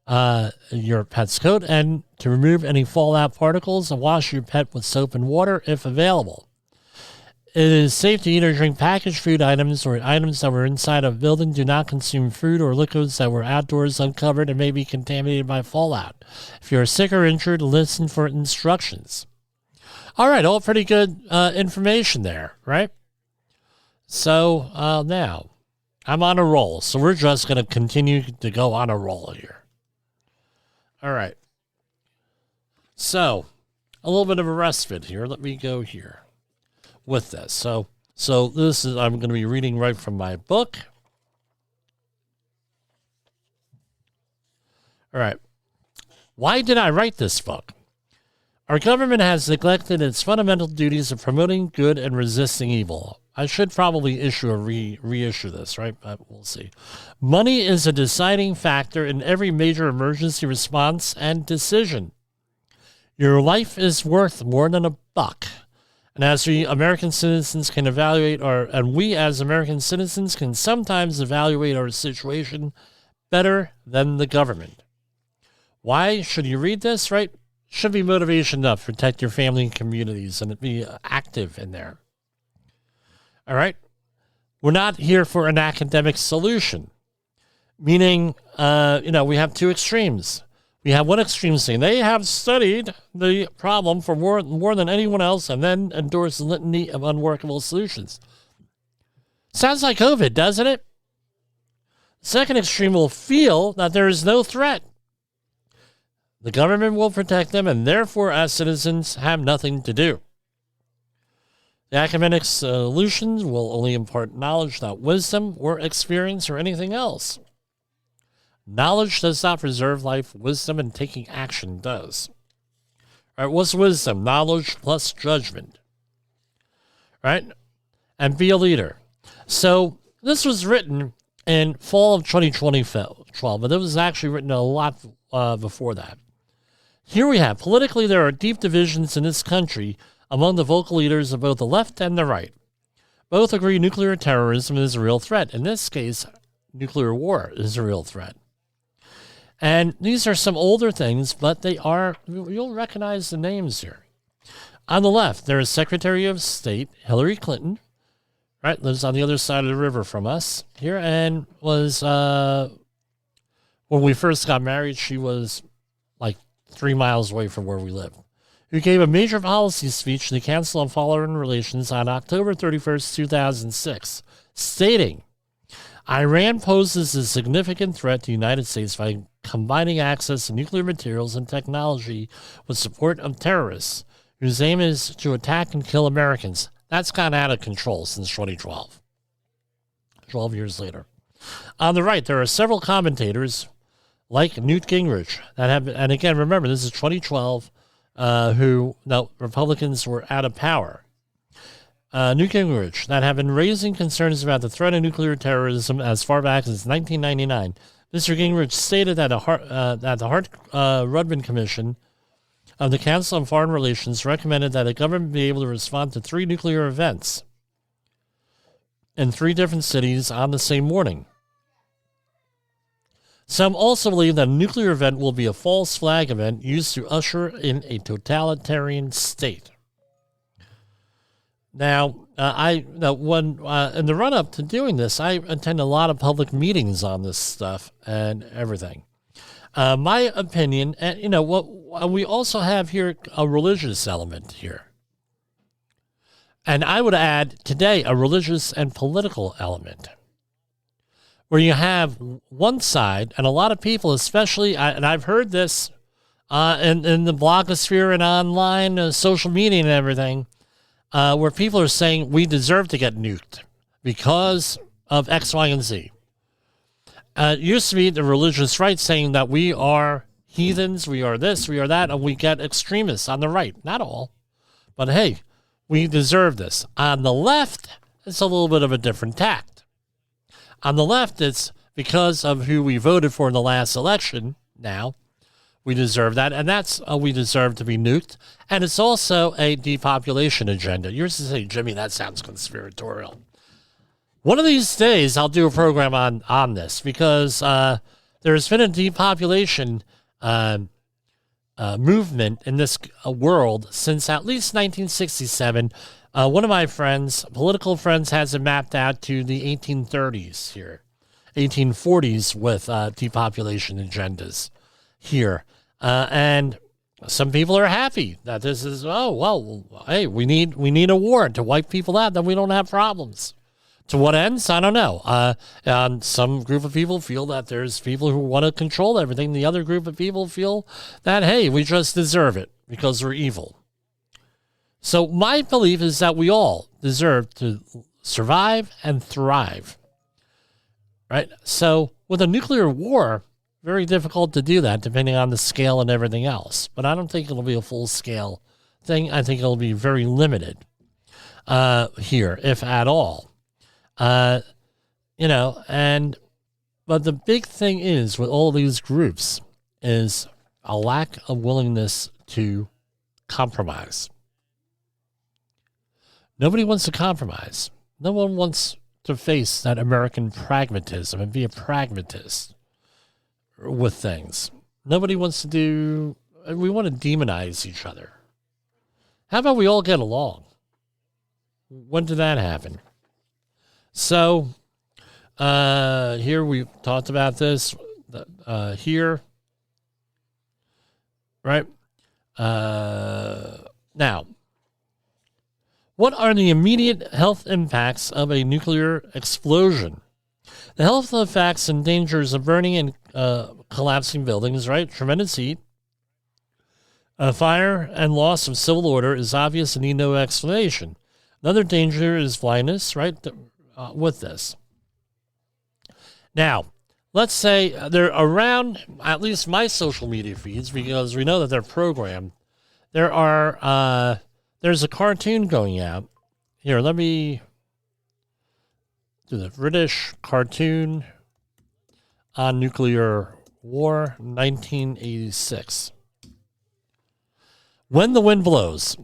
your pet's coat, and to remove any fallout particles, wash your pet with soap and water if available. It is safe to eat or drink packaged food items or items that were inside a building. Do not consume food or liquids that were outdoors uncovered and may be contaminated by fallout. If you are sick or injured, listen for instructions. All right, all pretty good information there, right? So now, I'm on a roll, so we're just going to continue to go on a roll here. All right. So, a little bit of a respite here. Let me go here with this. So this is, I'm going to be reading right from my book. All right. Why did I write this book? Our government has neglected its fundamental duties of promoting good and resisting evil. I should probably issue a reissue this, right? But we'll see. Money is a deciding factor in every major emergency response and decision. Your life is worth more than $1. And as we American citizens can evaluate we as American citizens can sometimes evaluate our situation better than the government. Why should you read this, right? Should be motivation enough to protect your family and communities and be active in there. All right. We're not here for an academic solution, meaning, we have two extremes. We have one extreme saying they have studied the problem for more than anyone else and then endorse a litany of unworkable solutions. Sounds like COVID, doesn't it? The second extreme will feel that there is no threat. The government will protect them, and therefore, as citizens, have nothing to do. The academic solutions will only impart knowledge, not wisdom or experience or anything else. Knowledge does not preserve life. Wisdom and taking action does. All right, what's wisdom? Knowledge plus judgment. Right? And be a leader. So this was written in fall of 2012, but it was actually written a lot before that. Here we have, politically, there are deep divisions in this country among the vocal leaders of both the left and the right. Both agree nuclear terrorism is a real threat. In this case, nuclear war is a real threat. And these are some older things, but you'll recognize the names here. On the left, there is Secretary of State Hillary Clinton, right, lives on the other side of the river from us here, and was, when we first got married, she was like 3 miles away from where we live, who gave a major policy speech to the Council on Foreign Relations on October 31st, 2006, stating, Iran poses a significant threat to the United States by combining access to nuclear materials and technology with support of terrorists, whose aim is to attack and kill Americans. That's gone out of control since 2012, 12 years later. On the right, there are several commentators like Newt Gingrich that have, and again, remember, this is 2012, Republicans were out of power. Newt Gingrich, that have been raising concerns about the threat of nuclear terrorism as far back as 1999. Mr. Gingrich stated that the Hart-Rudman Commission of the Council on Foreign Relations recommended that the government be able to respond to 3 nuclear events in 3 different cities on the same morning. Some also believe that a nuclear event will be a false flag event used to usher in a totalitarian state. Now, when in the run up to doing this, I attend a lot of public meetings on this stuff and everything. My opinion, and what we also have here, a religious element here. And I would add today a religious and political element, where you have one side, and a lot of people, especially, and I've heard this in the blogosphere and online social media and everything, where people are saying we deserve to get nuked because of X, Y, and Z. It used to be the religious right saying that we are heathens, we are this, we are that, and we get extremists on the right. Not all, but hey, we deserve this. On the left, it's a little bit of a different tact. On the left, it's because of who we voted for in the last election. Now, we deserve that, and that's we deserve to be nuked. And it's also a depopulation agenda. You're to say, Jimmy, that sounds conspiratorial. One of these days, I'll do a program on this because there's been a depopulation movement in this world since at least 1967. One of my friends, political friends, has it mapped out to the 1830s here, 1840s with depopulation agendas here. And some people are happy that this is, hey, we need a war to wipe people out, then we don't have problems. To what ends? I don't know. And some group of people feel that there's people who want to control everything. The other group of people feel that, hey, we just deserve it because we're evil. So my belief is that we all deserve to survive and thrive. Right? So with a nuclear war, very difficult to do that depending on the scale and everything else. But I don't think it'll be a full-scale thing. I think it'll be very limited here, if at all. But the big thing is with all these groups is a lack of willingness to compromise. Nobody wants to compromise. No one wants to face that American pragmatism and be a pragmatist with things. Nobody wants to we want to demonize each other. How about we all get along? When did that happen? So, here we talked about this, here, right? Now, what are the immediate health impacts of a nuclear explosion? The health effects and dangers of burning and collapsing buildings, right? Tremendous heat. Fire and loss of civil order is obvious and need no explanation. Another danger is blindness, right? With this. Now, let's say they're around at least my social media feeds because we know that they're programmed. There's a cartoon going out. Here, let me do the British cartoon on nuclear war, 1986. When the Wind Blows.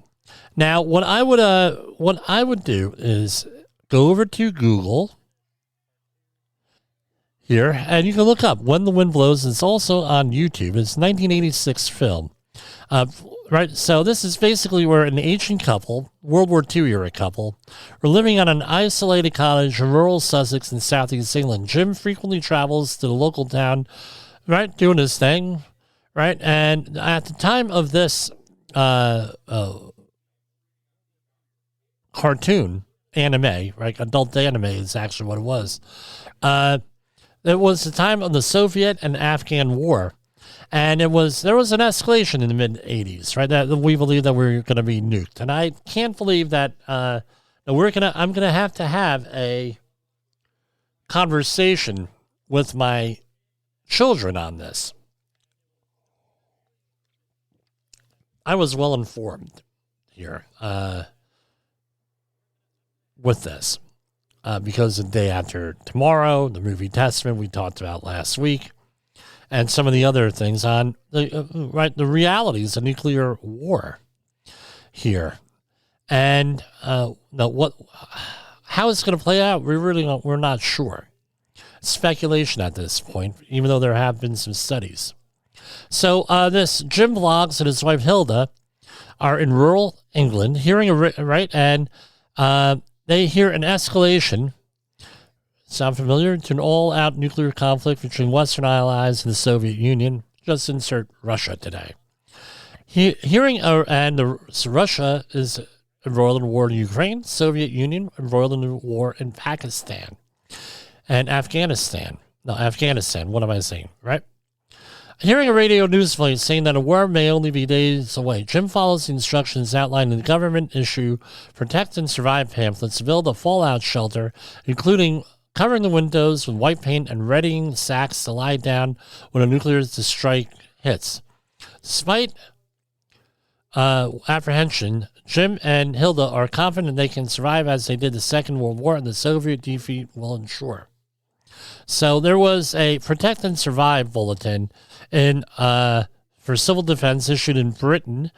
Now, what I would do is go over to Google here, and you can look up When the Wind Blows. It's also on YouTube. It's 1986 film. Right, so this is basically where an Asian couple, World War II era couple, were living on an isolated cottage in rural Sussex in southeast England. Jim frequently travels to the local town, right, doing his thing, right, and at the time of this cartoon, anime, right? Adult anime is actually what it was. It was the time of the Soviet and Afghan war, and there was an escalation in the mid '80s, right? That we believe that we're going to be nuked, and I can't believe that I'm gonna have to have a conversation with my children on this. I was well informed here. With this, because the day after tomorrow, the movie Testament we talked about last week, and some of the other things on the realities of nuclear war here, and how it's going to play out, we're not sure. Speculation at this point, even though there have been some studies. So this Jim Vlogs and his wife Hilda are in rural England, hearing and They hear an escalation, sound familiar, to an all-out nuclear conflict between Western allies and the Soviet Union. Just insert Russia today. Russia is embroiled in a war in Ukraine, Soviet Union embroiled in a war in Pakistan and Afghanistan. No, Afghanistan. What am I saying, right? Hearing a radio news flight saying that a war may only be days away, Jim follows the instructions outlined in the government issue Protect and Survive pamphlet to build a fallout shelter, including covering the windows with white paint and readying sacks to lie down when a nuclear strike hits. Despite apprehension, Jim and Hilda are confident they can survive as they did the Second World War, and the Soviet defeat will ensure. So there was a Protect and Survive bulletin for civil defense issued in Britain.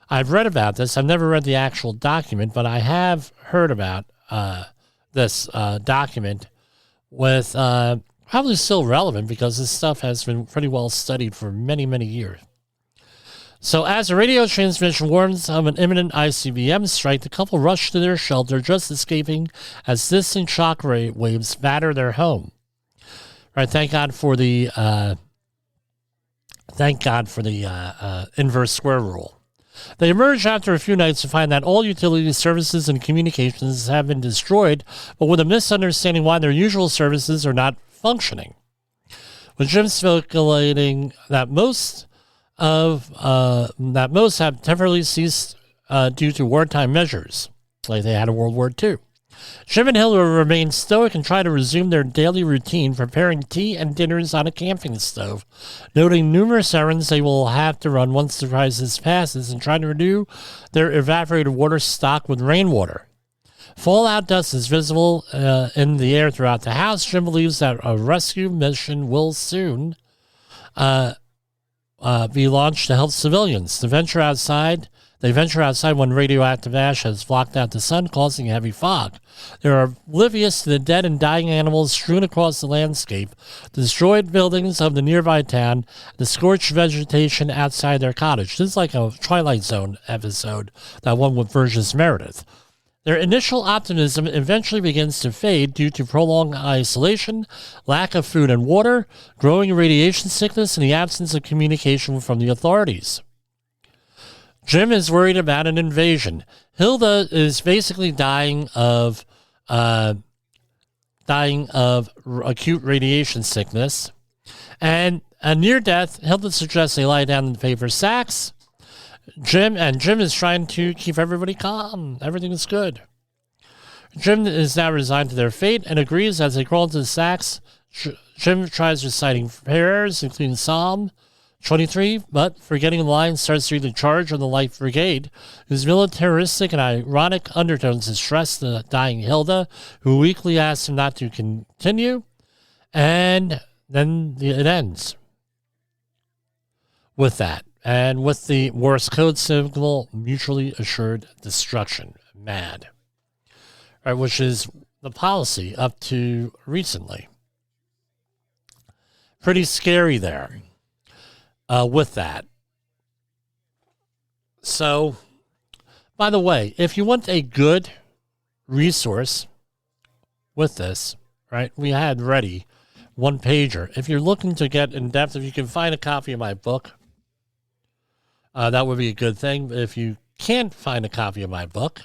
I've read about this. I've never read the actual document, but I have heard about this document with probably still relevant because this stuff has been pretty well studied for many, many years. So as a radio transmission warns of an imminent ICBM strike, the couple rush to their shelter, just escaping as distant shock waves batter their home. Right, thank God for the inverse square rule. They emerge after a few nights to find that all utility services and communications have been destroyed, but with a misunderstanding why their usual services are not functioning. With Jim speculating that most have temporarily ceased due to wartime measures, like they had in World War II. Jim and Hilda remain stoic and try to resume their daily routine, preparing tea and dinners on a camping stove, noting numerous errands they will have to run once the crisis passes, and trying to renew their evaporated water stock with rainwater. Fallout dust is visible in the air throughout the house. Jim believes that a rescue mission will soon be launched to help civilians. They venture outside when radioactive ash has blocked out the sun, causing heavy fog. They are oblivious to the dead and dying animals strewn across the landscape, the destroyed buildings of the nearby town, the scorched vegetation outside their cottage. This is like a Twilight Zone episode, that one with Burgess Meredith. Their initial optimism eventually begins to fade due to prolonged isolation, lack of food and water, growing radiation sickness, and the absence of communication from the authorities. Jim is worried about an invasion. Hilda is basically dying of acute radiation sickness. And near death, Hilda suggests they lie down in paper sacks. Jim is trying to keep everybody calm. Everything is good. Jim is now resigned to their fate and agrees as they crawl into the sacks. Jim tries reciting prayers, including Psalm 23, but forgetting the line, starts to read the charge of the Light Brigade, whose militaristic and ironic undertones distress the dying Hilda, who weakly asks him not to continue, and then it ends with that, and with the Morse code signal, mutually assured destruction, MAD, right, which is the policy up to recently. Pretty scary there. With that. So, by the way, if you want a good resource with this, right, we had ready one pager. If you're looking to get in depth, if you can find a copy of my book, that would be a good thing. But if you can't find a copy of my book,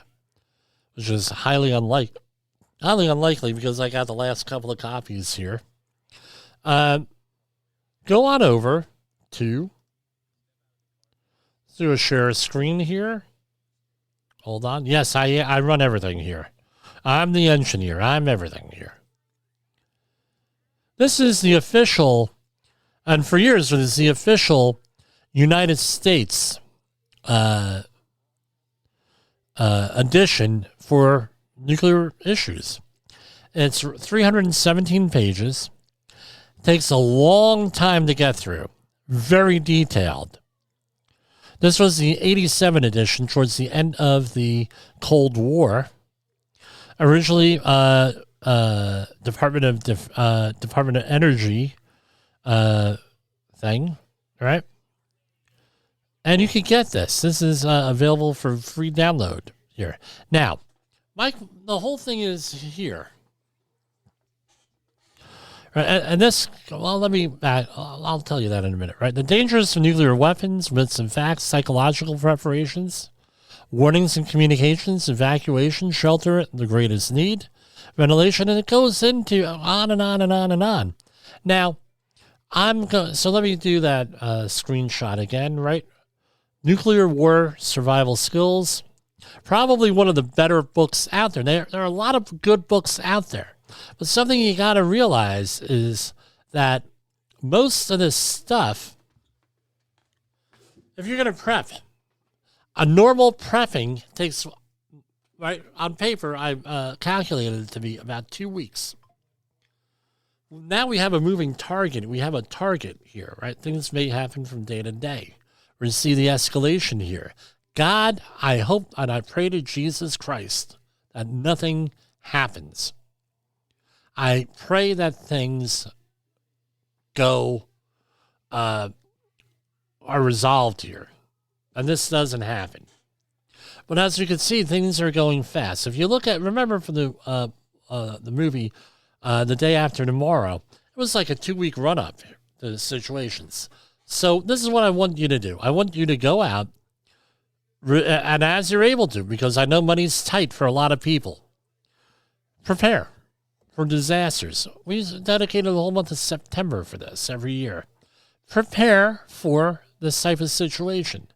which is highly unlikely because I got the last couple of copies here, go on over to do a share screen here. Hold on. Yes, I run everything here. I'm the engineer. I'm everything here. This is the official, and for years it was the official United States edition for nuclear issues. It's 317 pages. Takes a long time to get through. Very detailed. This was the 87 edition towards the end of the Cold War. Originally, Department of Energy thing, right? And you can get this. This is available for free download here. Now, Mike, the whole thing is here. Right, and this, well, let me, I'll tell you that in a minute, right? The dangers of nuclear weapons, myths and facts, psychological preparations, warnings and communications, evacuation, shelter, the greatest need, ventilation, and it goes into on and on and on and on. Now, so let me do that screenshot again, right? Nuclear War Survival Skills, probably one of the better books out there. There are a lot of good books out there. But something you got to realize is that most of this stuff, if you're going to prep, a normal prepping takes, right, on paper, I calculated it to be about 2 weeks. Now we have a moving target. We have a target here, right? Things may happen from day to day. We're going to see the escalation here. God, I hope and I pray to Jesus Christ that nothing happens. I pray that things are resolved here. And this doesn't happen. But as you can see, things are going fast. If you look at, remember from the movie, The Day After Tomorrow, it was like a 2-week run-up to situations. So this is what I want you to do. I want you to go out, and as you're able to, because I know money's tight for a lot of people, prepare for disasters. We dedicated the whole month of September for this every year. Prepare for this type of situation.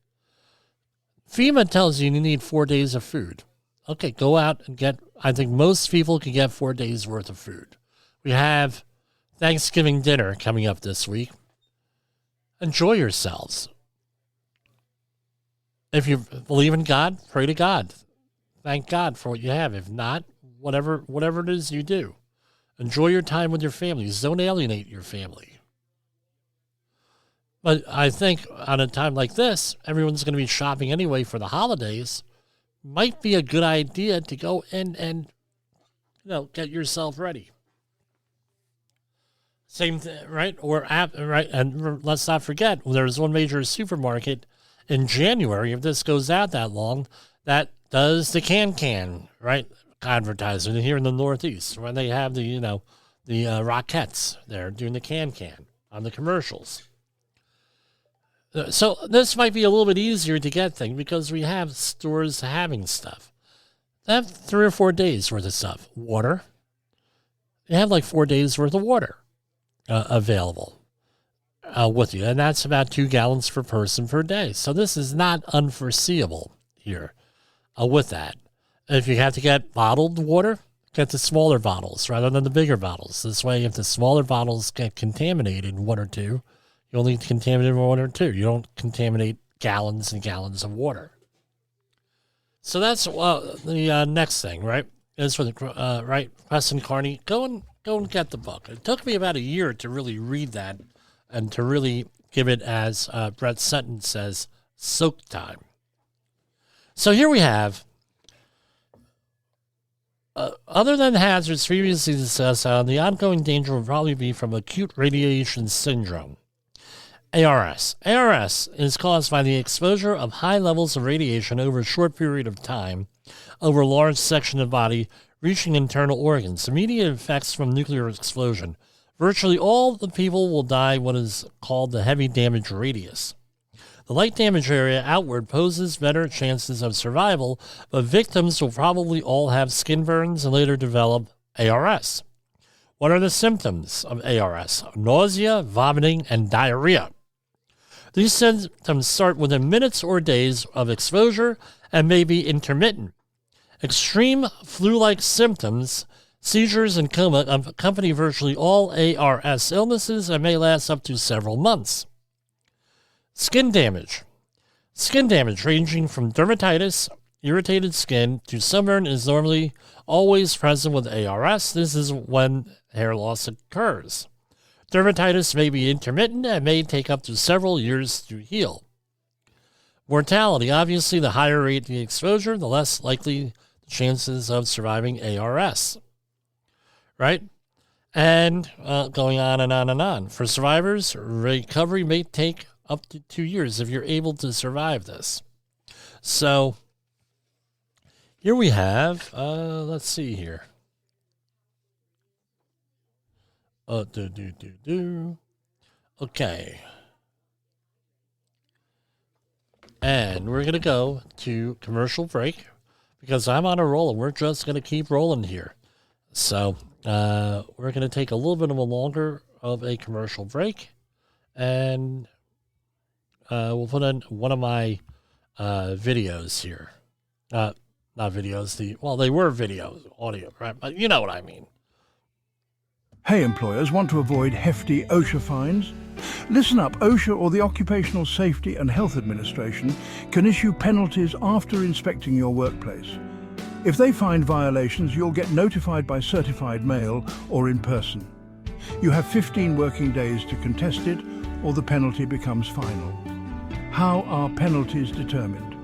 FEMA tells you need 4 days of food. Okay, go out and get, I think most people can get 4 days worth of food. We have Thanksgiving dinner coming up this week. Enjoy yourselves. If you believe in God, pray to God. Thank God for what you have. If not, whatever it is you do, enjoy your time with your families. Don't alienate your family. But I think on a time like this, everyone's going to be shopping anyway for the holidays. Might be a good idea to go in and get yourself ready. Same thing, right? Right, and let's not forget, there's one major supermarket in January, if this goes out that long, that does the can, right, advertising here in the Northeast, when they have the Rockettes there doing the can on the commercials. So this might be a little bit easier to get things because we have stores having stuff. They have 3 or 4 days worth of stuff. Water. They have like 4 days worth of water available with you. And that's about 2 gallons per person per day. So this is not unforeseeable here with that. If you have to get bottled water, get the smaller bottles rather than the bigger bottles. This way, if the smaller bottles get contaminated, 1 or 2, you only contaminate 1 or 2. You don't contaminate gallons and gallons of water. So that's the next thing, right? Is for the right, Preston Carney. Go and get the book. It took me about a year to really read that and to really give it, as Brett Sutton says, soak time. So here we have, other than hazards previously discussed, the ongoing danger will probably be from acute radiation syndrome. ARS. ARS is caused by the exposure of high levels of radiation over a short period of time over a large section of the body, reaching internal organs. Immediate effects from nuclear explosion. Virtually all the people will die what is called the heavy damage radius. The light damage area outward poses better chances of survival, but victims will probably all have skin burns and later develop ARS. What are the symptoms of ARS? Nausea, vomiting, and diarrhea. These symptoms start within minutes or days of exposure and may be intermittent. Extreme flu-like symptoms, seizures, and coma accompany virtually all ARS illnesses and may last up to several months. Skin damage. Skin damage ranging from dermatitis, irritated skin, to sunburn is normally always present with ARS. This is when hair loss occurs. Dermatitis may be intermittent and may take up to several years to heal. Mortality. Obviously, the higher rate the exposure, the less likely the chances of surviving ARS. Right? And going on and on and on. For survivors, recovery may take up to 2 years if you're able to survive this. So here we have, let's see here. Okay. And we're going to go to commercial break because I'm on a roll and we're just going to keep rolling here. So we're going to take a little bit of a longer of a commercial break, and we'll put in one of my videos here. Not videos. They were videos, audio, right? But you know what I mean. Hey employers, want to avoid hefty OSHA fines? Listen up, OSHA or the Occupational Safety and Health Administration can issue penalties after inspecting your workplace. If they find violations, you'll get notified by certified mail or in person. You have 15 working days to contest it, or the penalty becomes final. How are penalties determined?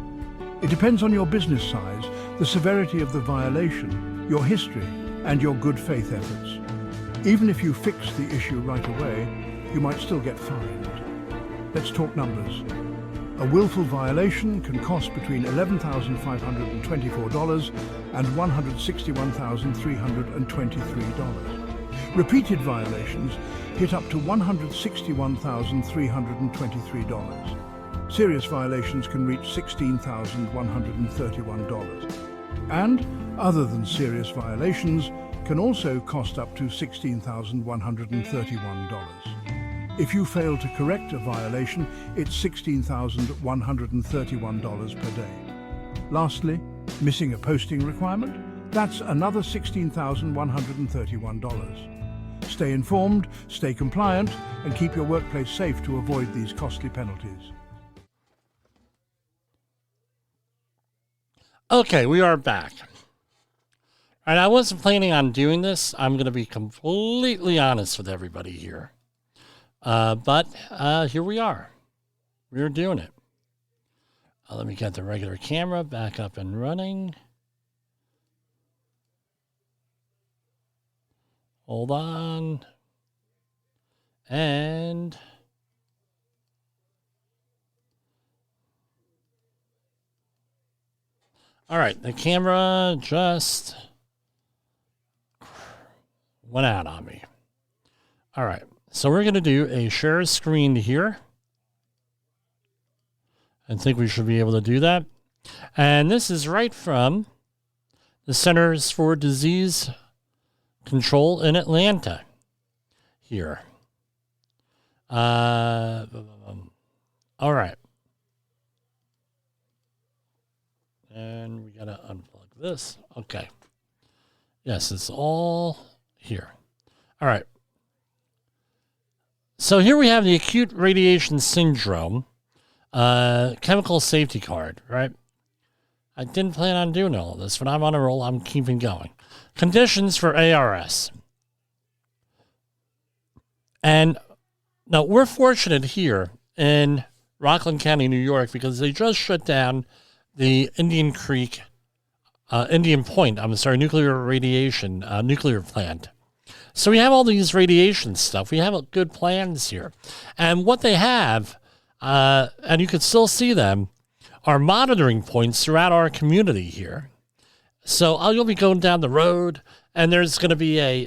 It depends on your business size, the severity of the violation, your history, and your good faith efforts. Even if you fix the issue right away, you might still get fined. Let's talk numbers. A willful violation can cost between $11,524 and $161,323. Repeated violations hit up to $161,323. Serious violations can reach $16,131. And, other than serious violations, can also cost up to $16,131. If you fail to correct a violation, it's $16,131 per day. Lastly, missing a posting requirement? That's another $16,131. Stay informed, stay compliant, and keep your workplace safe to avoid these costly penalties. Okay, we are back. All right, I wasn't planning on doing this. I'm going to be completely honest with everybody here. But here we are. We're doing it. Let me get the regular camera back up and running. Hold on. And all right, the camera just went out on me. All right, so we're going to do a share screen here. I think we should be able to do that. And this is right from the Centers for Disease Control in Atlanta here. All right. And we got to unplug this. Okay. Yes, it's all here. All right. So here we have the acute radiation syndrome chemical safety card, right? I didn't plan on doing all of this, but I'm on a roll. I'm keeping going. Conditions for ARS. And now we're fortunate here in Rockland County, New York, because they just shut down the Indian Point, nuclear plant. So we have all these radiation stuff. We have good plans here. And what they have, and you can still see them, are monitoring points throughout our community here. So you'll be going down the road, and there's going to be a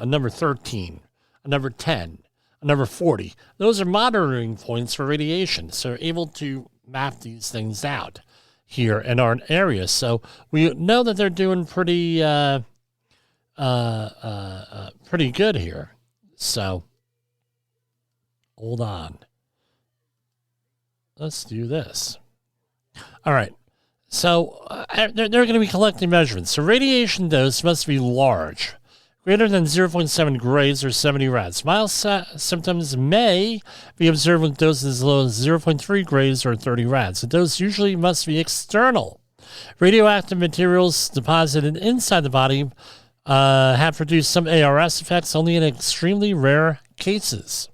number 13, a number 10, a number 40. Those are monitoring points for radiation. So we're able to map these things out here in our area. So we know that they're doing pretty good here. So hold on. Let's do this. All right. So they're going to be collecting measurements. So radiation dose must be large, greater than 0.7 grays or 70 rads. Mild symptoms may be observed with doses as low as 0.3 grays or 30 rads. The dose usually must be external. Radioactive materials deposited inside the body have produced some ARS effects only in extremely rare cases.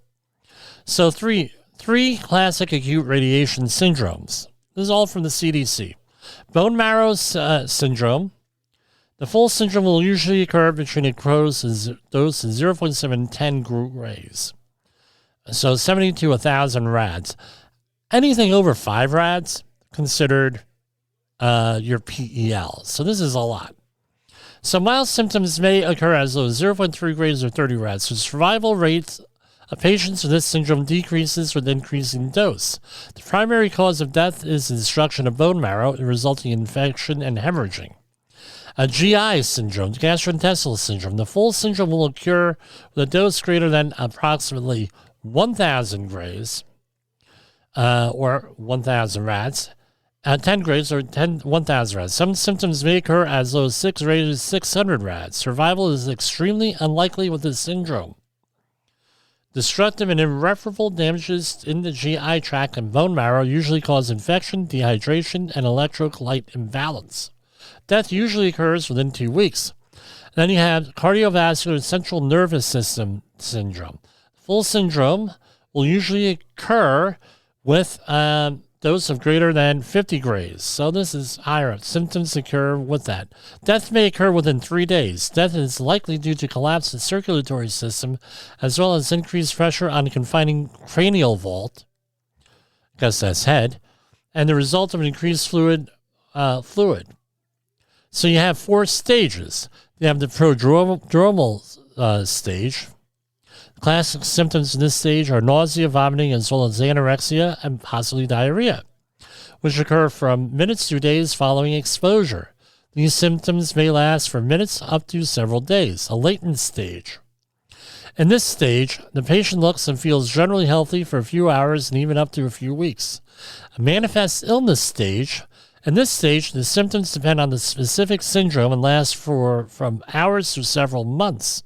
So three classic acute radiation syndromes. This is all from the CDC. Bone marrow syndrome. The full syndrome will usually occur between a dose of 0.7 and 10 grays. So 70 to 1,000 rads. Anything over 5 rads considered your PEL. So this is a lot. So mild symptoms may occur as low as 0.3 grades or 30 rats. The survival rate of patients with this syndrome decreases with increasing dose. The primary cause of death is the destruction of bone marrow, resulting in infection and hemorrhaging. A GI syndrome, gastrointestinal syndrome. The full syndrome will occur with a dose greater than approximately 1,000 grays, or 1,000 rats. 10 grays or 1,000 rats. Some symptoms may occur as low as 6 grays to 600 rats. Survival is extremely unlikely with this syndrome. Destructive and irreparable damages in the GI tract and bone marrow usually cause infection, dehydration, and electrolyte imbalance. Death usually occurs within 2 weeks. Then you have cardiovascular central nervous system syndrome. Full syndrome will usually occur with dose of greater than 50 grays. So this is higher. Symptoms occur with that. Death may occur within 3 days. Death is likely due to collapse in the circulatory system, as well as increased pressure on the confining cranial vault, I guess that's head, and the result of increased fluid. So you have 4 stages. You have the prodromal stage. Classic symptoms in this stage are nausea, vomiting, as well as anorexia and possibly diarrhea, which occur from minutes to days following exposure. These symptoms may last for minutes up to several days, a latent stage. In this stage, the patient looks and feels generally healthy for a few hours and even up to a few weeks. A manifest illness stage. In this stage, the symptoms depend on the specific syndrome and last from hours to several months,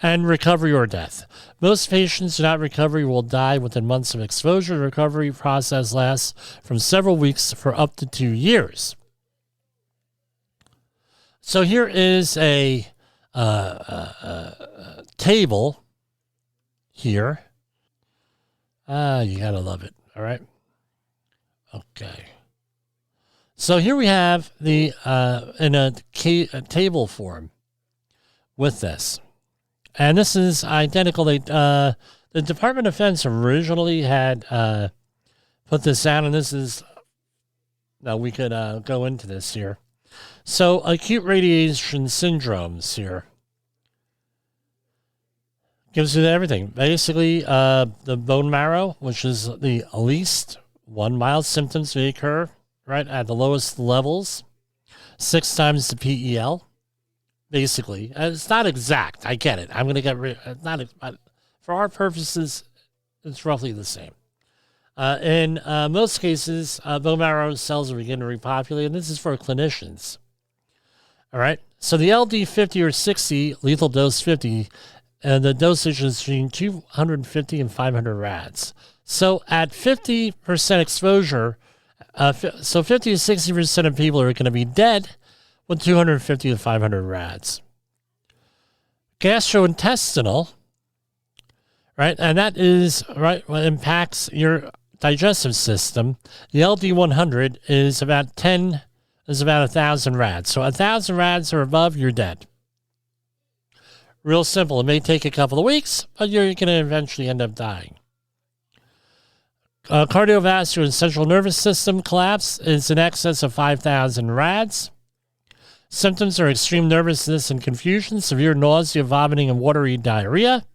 and recovery or death. Most patients who not recover will die within months of exposure. The recovery process lasts from several weeks for up to 2 years. So here is a table here. You gotta love it. All right. Okay. So here we have the in a table form with this. And this is identical. The Department of Defense originally had put this out, and this is, now we could go into this here. So acute radiation syndromes here gives you everything. Basically, the bone marrow, which is the least one, mild symptoms may occur right at the lowest levels, 6 times the PEL. Basically, it's not exact. I get it. I'm going to get rid. For our purposes, it's roughly the same. In most cases, bone marrow cells will begin to repopulate, and this is for clinicians. All right. So the LD 50 or 60, lethal dose 50, and the dosage is between 250 and 500 rads. So at 50% exposure, so 50 to 60% of people are going to be dead with 250 to 500 rads. Gastrointestinal, right, and that is, right, what impacts your digestive system. The LD100 is about 1,000 rads. So 1,000 rads or above, you're dead. Real simple. It may take a couple of weeks, but you're going to eventually end up dying. Cardiovascular and central nervous system collapse is in excess of 5,000 rads. Symptoms are extreme nervousness and confusion, severe nausea, vomiting, and watery diarrhea,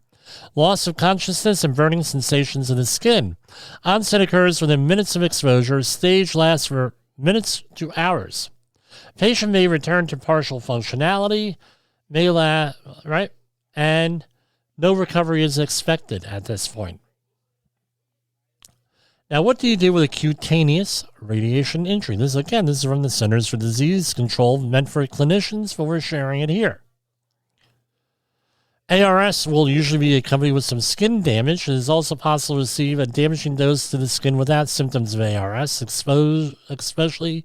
loss of consciousness, and burning sensations in the skin. Onset occurs within minutes of exposure. Stage lasts for minutes to hours. Patient may return to partial functionality, right? And no recovery is expected at this point. Now, what do you do with a cutaneous radiation injury? This is from the Centers for Disease Control, meant for clinicians, but we're sharing it here. ARS will usually be accompanied with some skin damage. It is also possible to receive a damaging dose to the skin without symptoms of ARS, especially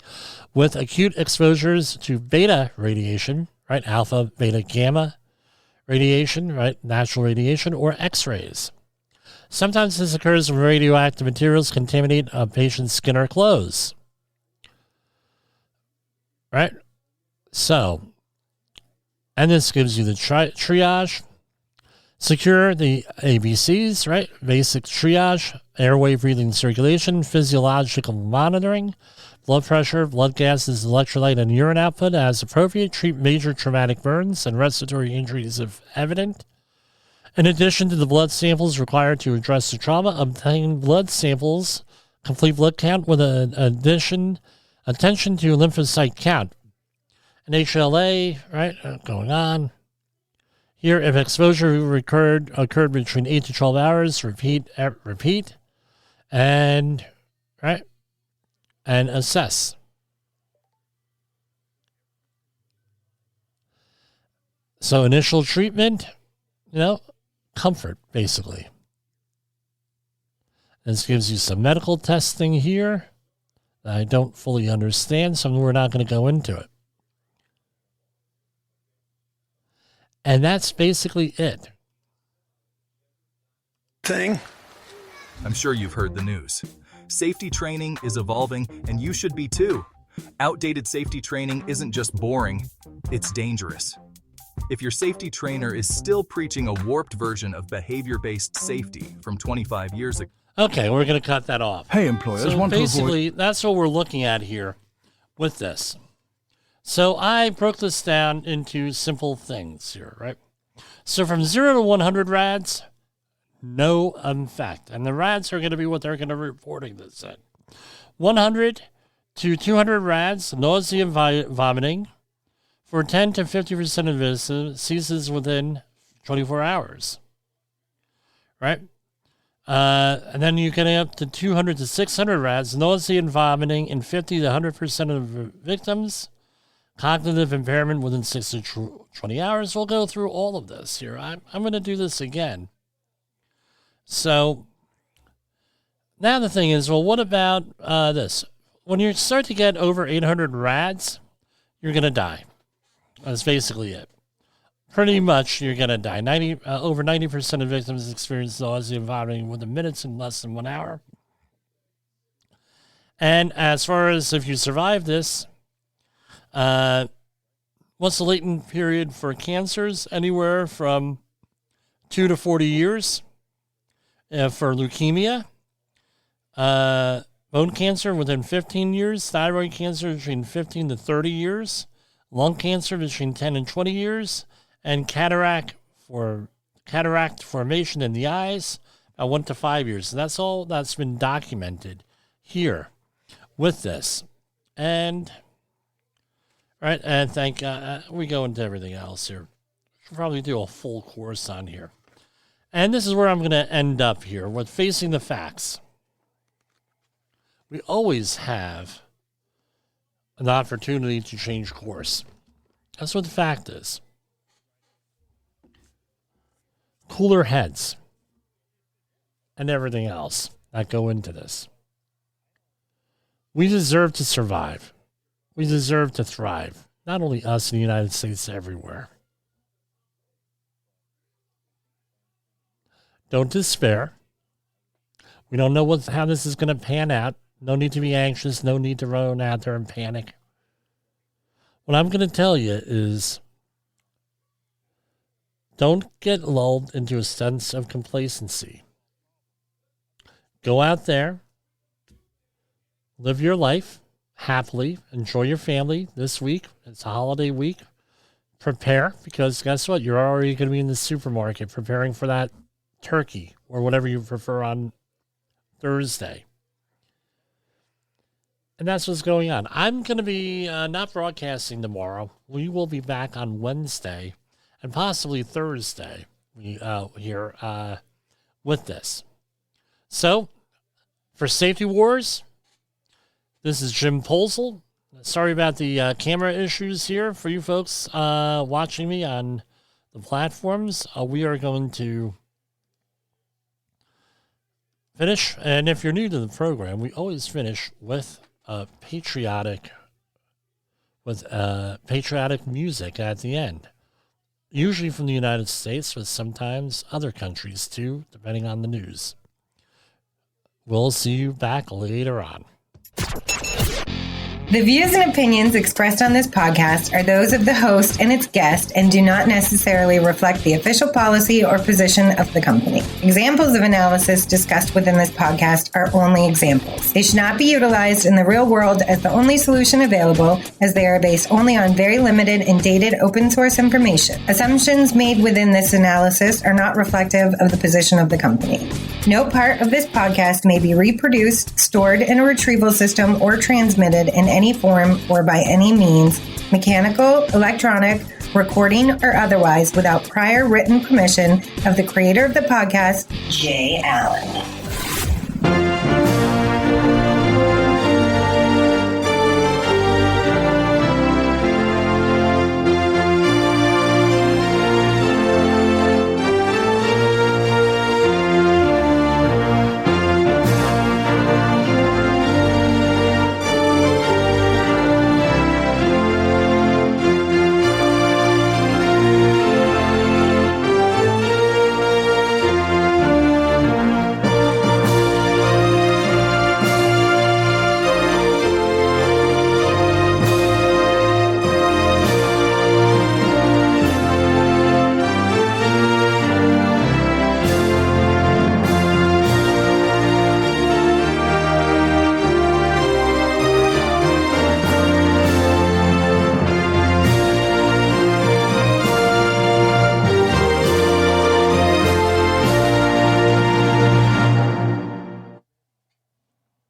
with acute exposures to beta radiation, right? Alpha, beta, gamma radiation, right? Natural radiation, or X-rays. Sometimes this occurs when radioactive materials contaminate a patient's skin or clothes. Right? So, and this gives you the triage. Secure the ABCs, right? Basic triage airway, breathing, circulation, physiological monitoring, blood pressure, blood gases, electrolyte, and urine output as appropriate. Treat major traumatic burns and respiratory injuries if evident. In addition to the blood samples required to address the trauma, obtain blood samples, complete blood count with an attention to lymphocyte count. An HLA, right, going on. Here, if exposure occurred between 8 to 12 hours, repeat, and assess. So initial treatment, comfort, basically. This gives you some medical testing here that I don't fully understand, so we're not going to go into it. And that's basically it. I'm sure you've heard the news. Safety training is evolving, and you should be too. Outdated safety training isn't just boring, it's dangerous. If your safety trainer is still preaching a warped version of behavior-based safety from 25 years ago. Okay, we're going to cut that off. Hey, employers So want to basically, avoid... that's what we're looking at here with this. So I broke this down into simple things here, right? So from 0 to 100 rads, no effect. And the rads are going to be what they're going to be reporting this at. 100 to 200 rads, nausea and vomiting. For 10 to 50% of this ceases within 24 hours, right? And then you're getting up to 200 to 600 rads, nausea and vomiting in 50 to 100% of victims. Cognitive impairment within 6 to 20 hours. We'll go through all of this here. I'm going to do this again. So now the thing is, well, what about this? When you start to get over 800 rads, you're going to die. That's basically it. Pretty much, you're going to die. Over 90% of victims experience nausea and vomiting within minutes in less than 1 hour. And as far as if you survive this, what's the latent period for cancers? Anywhere from 2 to 40 years. For leukemia, bone cancer within 15 years, thyroid cancer between 15 to 30 years, lung cancer between 10 and 20 years, and cataract formation in the eyes 1 to 5 years. So that's all that's been documented here with this. And right, and we go into everything else here. We'll probably do a full course on here. And this is where I'm going to end up here with facing the facts. We always have an opportunity to change course. That's what the fact is. Cooler heads and everything else that go into this. We deserve to survive. We deserve to thrive. Not only us in the United States, everywhere. Don't despair. We don't know how this is going to pan out. No need to be anxious. No need to run out there and panic. What I'm going to tell you is don't get lulled into a sense of complacency. Go out there. Live your life happily. Enjoy your family this week. It's a holiday week. Prepare, because guess what? You're already going to be in the supermarket preparing for that turkey or whatever you prefer on Thursday. And that's what's going on. I'm going to be not broadcasting tomorrow. We will be back on Wednesday and possibly Thursday here with this. So, for Safety Wars, this is Jim Posel. Sorry about the camera issues here for you folks watching me on the platforms. We are going to finish, and if you're new to the program, we always finish with patriotic music at the end. Usually from the United States, but sometimes other countries too, depending on the news. We'll see you back later on. The views and opinions expressed on this podcast are those of the host and its guest and do not necessarily reflect the official policy or position of the company. Examples of analysis discussed within this podcast are only examples. They should not be utilized in the real world as the only solution available, as they are based only on very limited and dated open source information. Assumptions made within this analysis are not reflective of the position of the company. No part of this podcast may be reproduced, stored in a retrieval system, or transmitted in any form or by any means, mechanical, electronic, recording, or otherwise, without prior written permission of the creator of the podcast, Jay Allen.